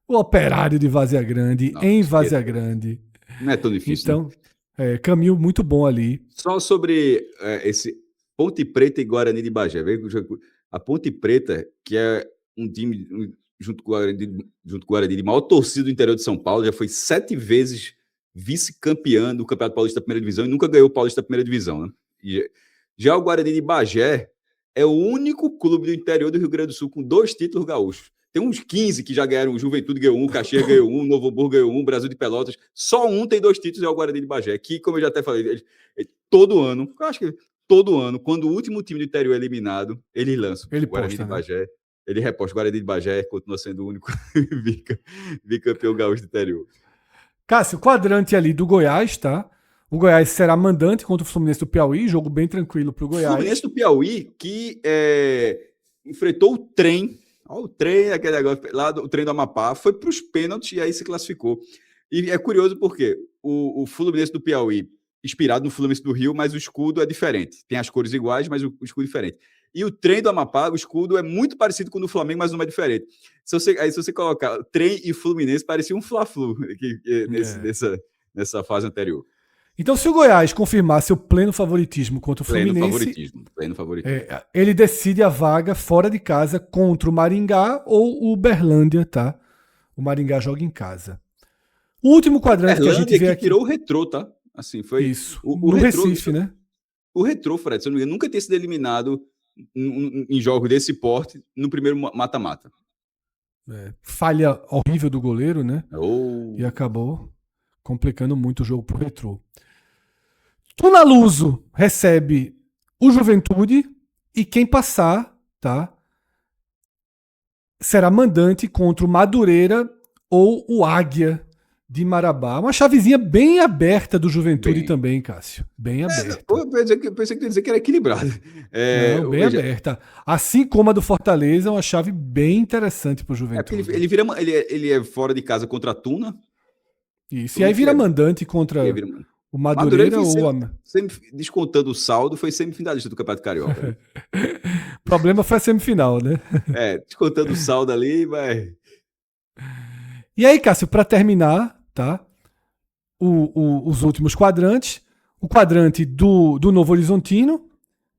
O Operário de Várzea Grande, Não, em Várzea Grande. não é tão difícil. Então, caminho muito bom ali. Só sobre esse Ponte Preta e Guarani de Bagé. A Ponte Preta, que é um time junto com o Guarani de maior torcida do interior de São Paulo, já foi 7 vezes vice-campeão do Campeonato Paulista da Primeira Divisão e nunca ganhou o Paulista da Primeira Divisão. Né? E já o Guarani de Bagé é o único clube do interior do Rio Grande do Sul com 2 títulos gaúchos. Tem uns 15 que já ganharam, o Juventude ganhou um, Caxias ganhou um, Novo Hamburgo ganhou um, Brasil de Pelotas. Só um tem 2 títulos, é o Guarani de Bagé, que, como eu já até falei, todo ano, eu acho que todo ano, quando o último time do interior é eliminado, eles lançam Ele o Guarani posta, de né? Bagé. Ele reposta, o Guarani de Bagé continua sendo o único bicampeão gaúcho do interior. Cássio, o quadrante ali do Goiás, tá? O Goiás será mandante contra o Fluminense do Piauí, jogo bem tranquilo pro Goiás. Fluminense do Piauí, que enfrentou o trem. Ó, o trem, aquele negócio lá, o trem do Amapá, foi para os pênaltis e aí se classificou. E é curioso porque o Fluminense do Piauí, inspirado no Fluminense do Rio, mas o escudo é diferente. Tem as cores iguais, mas o escudo é diferente. E o trem do Amapá, o escudo é muito parecido com o do Flamengo, mas não é diferente. Se você colocar trem e Fluminense, parecia um Fla-Flu nessa fase anterior. Então, se o Goiás confirmar seu pleno favoritismo contra o Fluminense, pleno favoritismo. Ele decide a vaga fora de casa contra o Maringá ou o Uberlândia, tá? O Maringá joga em casa. O último quadrante que a gente vê aqui tirou o Retrô, tá? Assim, foi isso. O no Retrô, Recife, né? O Retrô, Fred, se eu não me engano, nunca tinha sido eliminado em jogos desse porte no primeiro mata-mata. Falha horrível do goleiro, né? E acabou complicando muito o jogo pro Retrô. Tunaluso recebe o Juventude e quem passar, tá? Será mandante contra o Madureira ou o Águia de Marabá. Uma chavezinha bem aberta do Juventude também, Cássio. Bem aberta. Eu pensei que tu ia dizer que era equilibrado. Não, bem aberta. Assim como a do Fortaleza, é uma chave bem interessante para o Juventude. Ele é fora de casa contra a Tuna. Isso. E aí vira mandante contra o Madureira ou sempre descontando o saldo, foi semifinalista do Campeonato Carioca. O problema foi a semifinal, né? Descontando o saldo ali, vai. E aí, Cássio, para terminar, tá? Os últimos quadrantes. O quadrante do Novo Horizontino,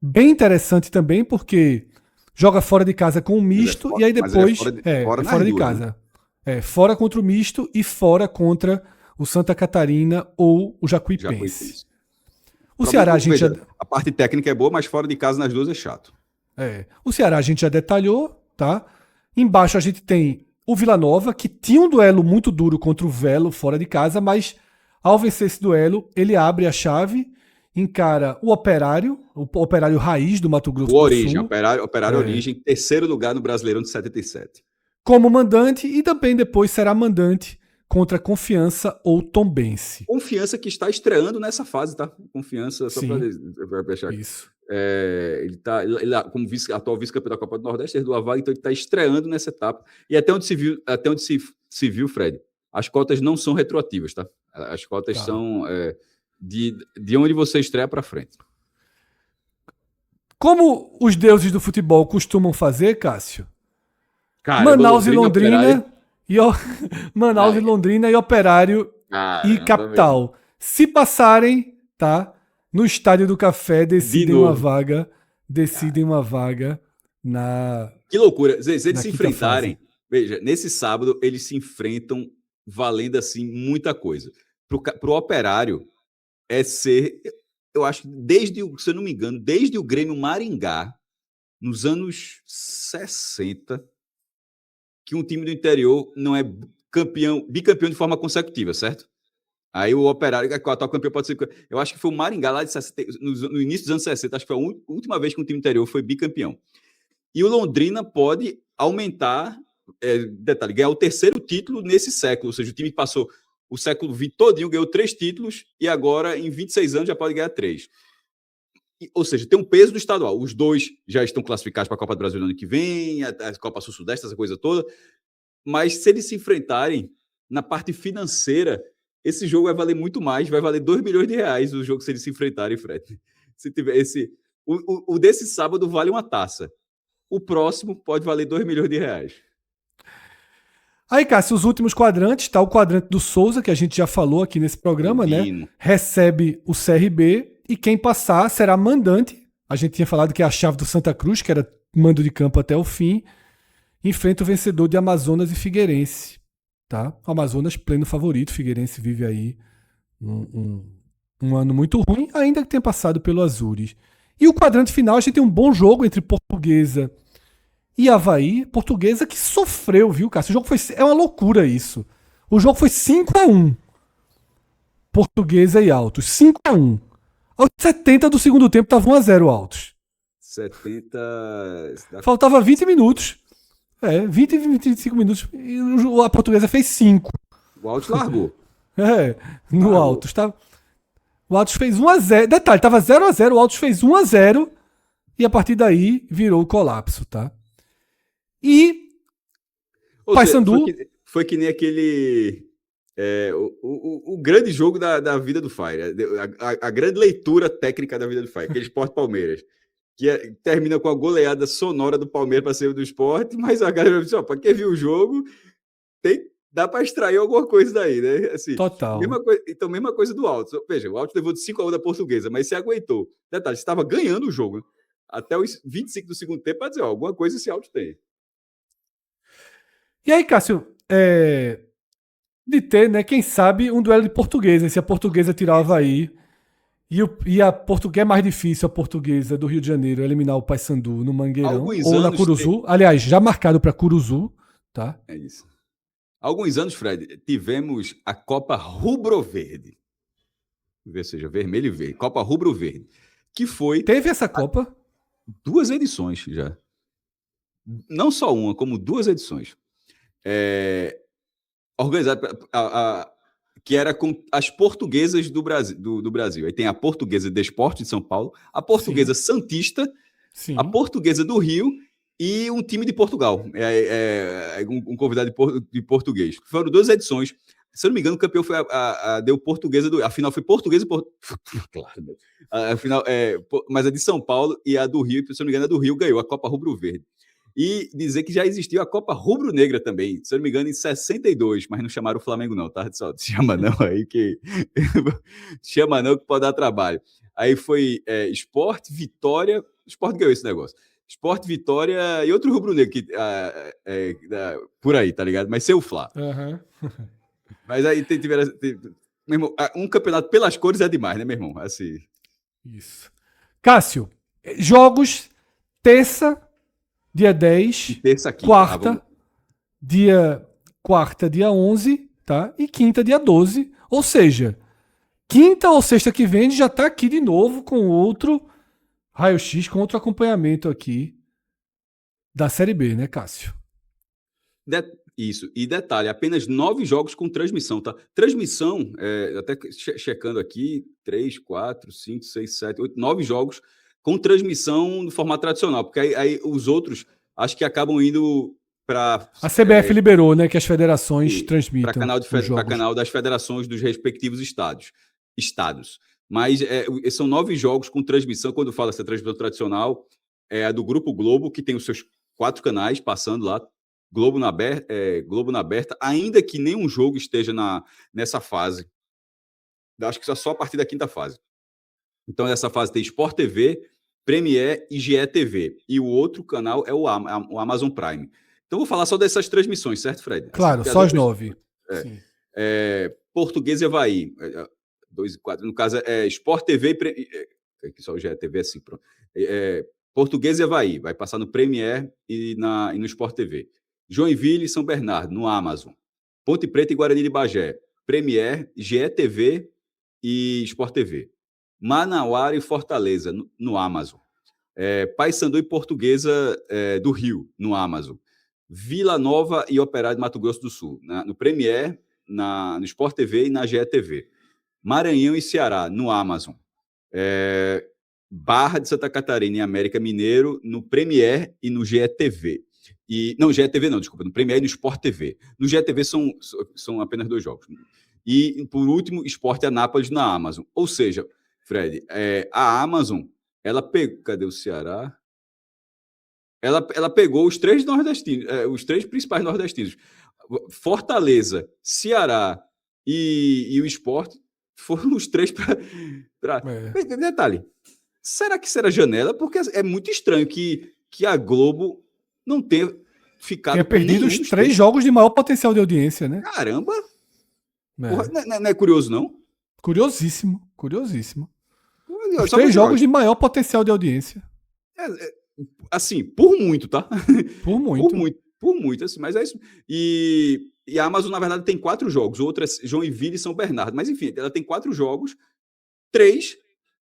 bem interessante também, porque joga fora de casa com o misto e aí depois fora de casa. Fora contra o misto e fora contra o Santa Catarina ou o Jacuipense. O Ceará, a gente a parte técnica é boa, mas fora de casa nas duas é chato. O Ceará a gente já detalhou, tá? Embaixo a gente tem o Vila Nova, que tinha um duelo muito duro contra o Velo fora de casa, mas ao vencer esse duelo, ele abre a chave, encara o Operário raiz do Mato Grosso do Sul. Operário Origem, terceiro lugar no Brasileirão de 77. Como mandante e também depois será mandante contra Confiança ou Tombense. Confiança que está estreando nessa fase, tá? Confiança, só para deixar aqui. Isso. Ele como atual vice-campeão da Copa do Nordeste, herdou a vaga, então ele está estreando nessa etapa. E até onde se viu, Fred, as cotas não são retroativas, tá? As cotas são de onde você estreia para frente. Como os deuses do futebol costumam fazer, Cássio? Caramba, Manaus e Londrina Manaus e Londrina e Operário e Capital. Se passarem, tá? No Estádio do Café decidem uma vaga na. Que loucura! Se eles se enfrentarem, veja, nesse sábado eles se enfrentam valendo assim muita coisa. Pro Operário eu acho que se eu não me engano, desde o Grêmio Maringá, nos anos 60 que um time do interior não é bicampeão de forma consecutiva, certo? Aí o Operário, que é o atual campeão, pode ser. Eu acho que foi o Maringá lá de 60, no início dos anos 60, acho que foi a última vez que um time interior foi bicampeão. E o Londrina pode aumentar, detalhe, ganhar o terceiro título nesse século, ou seja, o time passou o século XX todinho, ganhou 3 títulos e agora, em 26 anos, já pode ganhar 3. Ou seja, tem um peso do estadual. Os 2 já estão classificados para a Copa do Brasil no ano que vem, a Copa Sul-Sudeste, essa coisa toda. Mas se eles se enfrentarem na parte financeira, esse jogo vai valer muito mais, vai valer 2 milhões de reais o jogo se eles se enfrentarem, Fred. Se tiver esse, o desse sábado vale uma taça. O próximo pode valer 2 milhões de reais. Aí, Cássio, os últimos quadrantes, tá o quadrante do Souza, que a gente já falou aqui nesse programa, né? Recebe o CRB e quem passar será mandante. A gente tinha falado que é a chave do Santa Cruz, que era mando de campo até o fim. Enfrenta o vencedor de Amazonas e Figueirense. Tá? O Amazonas, pleno favorito. Figueirense vive aí um ano muito ruim, ainda que tenha passado pelo Azures. E o quadrante final, a gente tem um bom jogo entre Portuguesa e Avaí. Portuguesa que sofreu, viu, Cássio? O jogo foi. É uma loucura isso. O jogo foi 5-1. Portuguesa e Altos. 5-1. Aos 70 do segundo tempo, tava 1-0 Altos. 70. Faltava 20 minutos. 20 e 25 minutos. E a Portuguesa fez 5. O Altos largou. No Altos. Tá? O Altos fez 1-0. Detalhe, tava 0-0. O Altos fez 1-0. E a partir daí virou o colapso, tá? E Paysandu foi que nem aquele o grande jogo da vida do Fire, a grande leitura técnica da vida do Fire, aquele Sport Palmeiras, que termina com a goleada sonora do Palmeiras para cima do Sport, mas a galera disse, para quem viu o jogo, dá para extrair alguma coisa daí, né? Assim, total. Mesma coisa do Altos. Veja, o Altos levou de 5-1 da Portuguesa, mas se aguentou. Detalhe, você estava ganhando o jogo, né? Até os 25 do segundo tempo para dizer, alguma coisa esse Altos tem. E aí, Cássio, de ter, né, quem sabe, um duelo de Portuguesa, se a Portuguesa tirar o Avaí e a Portuguesa é mais difícil, a Portuguesa do Rio de Janeiro eliminar o Paysandu no Mangueirão ou na Curuzu. Aliás, já marcado para Curuzu, tá? É isso. Há alguns anos, Fred, tivemos a Copa Rubro-Verde. Ou seja, vermelho e verde. Copa Rubro-Verde. Que foi... Teve essa Copa? 2 edições já. Não só uma, como 2 edições. Organizada que era com as portuguesas do Brasil. Aí tem a Portuguesa de Esporte de São Paulo, a Portuguesa Santista, a Portuguesa do Rio e um time de Portugal. Um convidado de português. Foram 2 edições. Se eu não me engano, o campeão foi deu Portuguesa do... A final foi Portuguesa e claro. A final, mas a de São Paulo e a do Rio, se eu não me engano, a do Rio ganhou a Copa Rubro-Verde. E dizer que já existiu a Copa Rubro-Negra também, se eu não me engano, em 62, mas não chamaram o Flamengo não, tá? Só chama não aí que... chama não que pode dar trabalho. Aí foi Sport, Vitória... Sport ganhou esse negócio. Sport, Vitória e outro rubro-negro que por aí, tá ligado? Mas seu Flá. Mas aí meu irmão, um campeonato pelas cores é demais, né, meu irmão? Assim. Isso. Cássio, jogos terça, dia 10, terça, quinta, quarta, dia 11, tá? E quinta, dia 12. Ou seja, quinta ou sexta que vem já tá aqui de novo com outro raio-x, com outro acompanhamento aqui da Série B, né, Cássio? Isso. E detalhe, apenas 9 jogos com transmissão, tá? Transmissão, até checando aqui, 3, 4, 5, 6, 7, 8, 9 jogos com transmissão no formato tradicional, porque aí os outros acho que acabam indo para... A CBF liberou, né, que as federações transmitam. Para canal das federações dos respectivos estados. Mas são 9 jogos com transmissão, quando fala essa transmissão tradicional, é a do Grupo Globo, que tem os seus 4 canais passando lá, Globo na aberta, ainda que nenhum jogo esteja nessa fase. Acho que só a partir da 5ª fase. Então, nessa fase tem Sport TV, Premiere e GE TV. E o outro canal é o Amazon Prime. Então, vou falar só dessas transmissões, certo, Fred? Claro, assim, só as 9. Português e Avaí. 2 e 4. No caso, Sport TV e só o GE TV é assim, pronto. Portuguesa e Avaí, vai passar no Premier e no Sport TV. Joinville e São Bernardo, no Amazon. Ponte Preta e Guarani de Bagé, Premier, GETV e Sport TV. Manauara e Fortaleza, no Amazon. Paysandu e Portuguesa do Rio, no Amazon. Vila Nova e Operário de Mato Grosso do Sul, no Premier, no Sport TV e na GETV. Maranhão e Ceará, no Amazon. Barra de Santa Catarina e América Mineiro, no Premier e no GETV. GETV não, desculpa, no Premier e no Sport TV. No GETV são apenas 2 jogos. E, por último, Sport Anápolis na Amazon. Ou seja, Fred, a Amazon, ela pegou... Cadê o Ceará? Ela pegou os 3 nordestinos, os 3 principais nordestinos. Fortaleza, Ceará e o Sport foram os 3 para... Detalhe, será que será janela? Porque é muito estranho que a Globo não tenha ficado... Tenha perdido os 3 jogos de maior potencial de audiência, né? Caramba! Porra, não é curioso, não? Curiosíssimo, curiosíssimo. Os Só 3 jogos de maior potencial de audiência. Assim, por muito, tá? Por muito. Por muito, assim, mas é isso. E a Amazon, na verdade, tem 4 jogos. Outras, Joinville e São Bernardo. Mas, enfim, ela tem 4 jogos, 3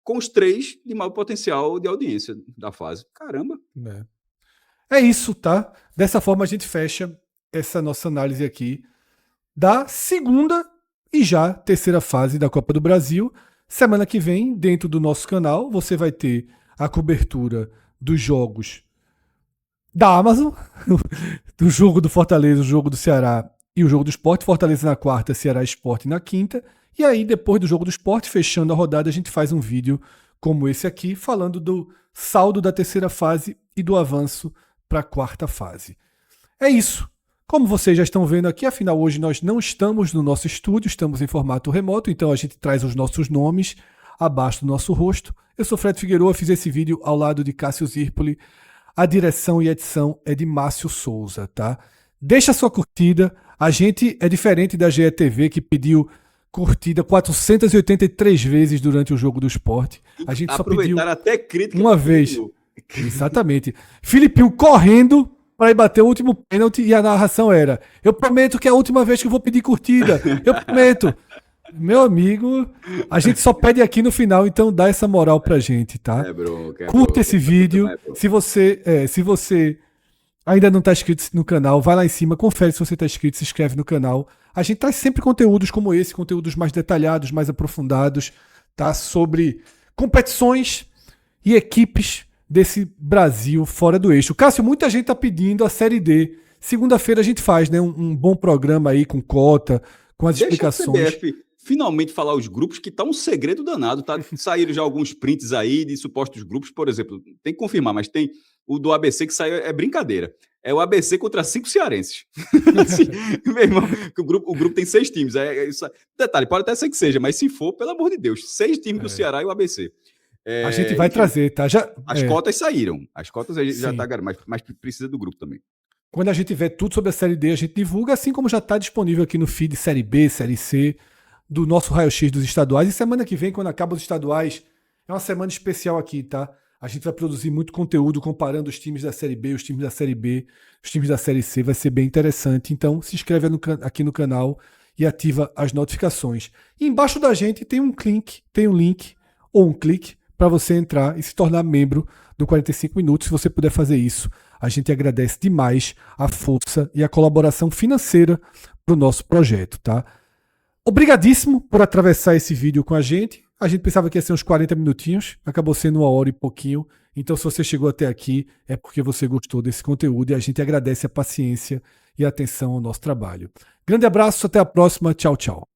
com os 3 de maior potencial de audiência da fase. Caramba! É isso, tá? Dessa forma a gente fecha essa nossa análise aqui da segunda e já terceira fase da Copa do Brasil. Semana que vem, dentro do nosso canal, você vai ter a cobertura dos jogos da Amazon, do jogo do Fortaleza, o jogo do Ceará e o jogo do Sport. Fortaleza na quarta, Ceará e Sport na quinta. E aí, depois do jogo do Sport, fechando a rodada, a gente faz um vídeo como esse aqui, falando do saldo da terceira fase e do avanço para a quarta fase. É isso. Como vocês já estão vendo aqui, afinal hoje nós não estamos no nosso estúdio, estamos em formato remoto, então a gente traz os nossos nomes abaixo do nosso rosto. Eu sou Fred Figueroa, fiz esse vídeo ao lado de Cássio Zirpoli. A direção e edição é de Márcio Souza, tá? Deixa sua curtida. A gente é diferente da GETV, que pediu curtida 483 vezes durante o jogo do Sport. A gente só pediu até crítica uma vez. Exatamente. Filipinho correndo para ir bater o último pênalti e a narração era: eu prometo que é a última vez que eu vou pedir curtida. Eu prometo. Meu amigo, a gente só pede aqui no final, então dá essa moral pra gente, tá? Curta esse vídeo. Se você ainda não tá inscrito no canal, vai lá em cima, confere se você tá inscrito, se inscreve no canal. A gente traz sempre conteúdos como esse, conteúdos mais detalhados, mais aprofundados, tá? Sobre competições e equipes desse Brasil fora do eixo. Cássio, muita gente tá pedindo a Série D. Segunda-feira a gente faz, né? Um bom programa aí com cota, com as explicações. Finalmente falar os grupos, que tá um segredo danado, tá? Saíram já alguns prints aí de supostos grupos, por exemplo, tem que confirmar, mas tem o do ABC que saiu, é brincadeira. É o ABC contra 5 cearenses. Assim, meu irmão, que o grupo tem 6 times. Detalhe, pode até ser que seja, mas se for, pelo amor de Deus, 6 times do Ceará e o ABC. A gente vai trazer, tá? As cotas saíram. As cotas já tá garantido, mas precisa do grupo também. Quando a gente tiver tudo sobre a Série D, a gente divulga, assim como já está disponível aqui no feed Série B, Série C, do nosso raio-x dos estaduais. E semana que vem, quando acaba os estaduais, é uma semana especial aqui, tá? A gente vai produzir muito conteúdo comparando os times da Série B, os times da Série B, os times da Série C. Vai ser bem interessante. Então, se inscreve aqui no canal e ativa as notificações. E embaixo da gente tem um link ou um clique para você entrar e se tornar membro do 45 Minutos. Se você puder fazer isso, a gente agradece demais a força e a colaboração financeira para o nosso projeto, tá? Obrigadíssimo por atravessar esse vídeo com a gente. A gente pensava que ia ser uns 40 minutinhos, acabou sendo 1 hora e pouquinho. Então, se você chegou até aqui, é porque você gostou desse conteúdo e a gente agradece a paciência e a atenção ao nosso trabalho. Grande abraço, até a próxima. Tchau, tchau.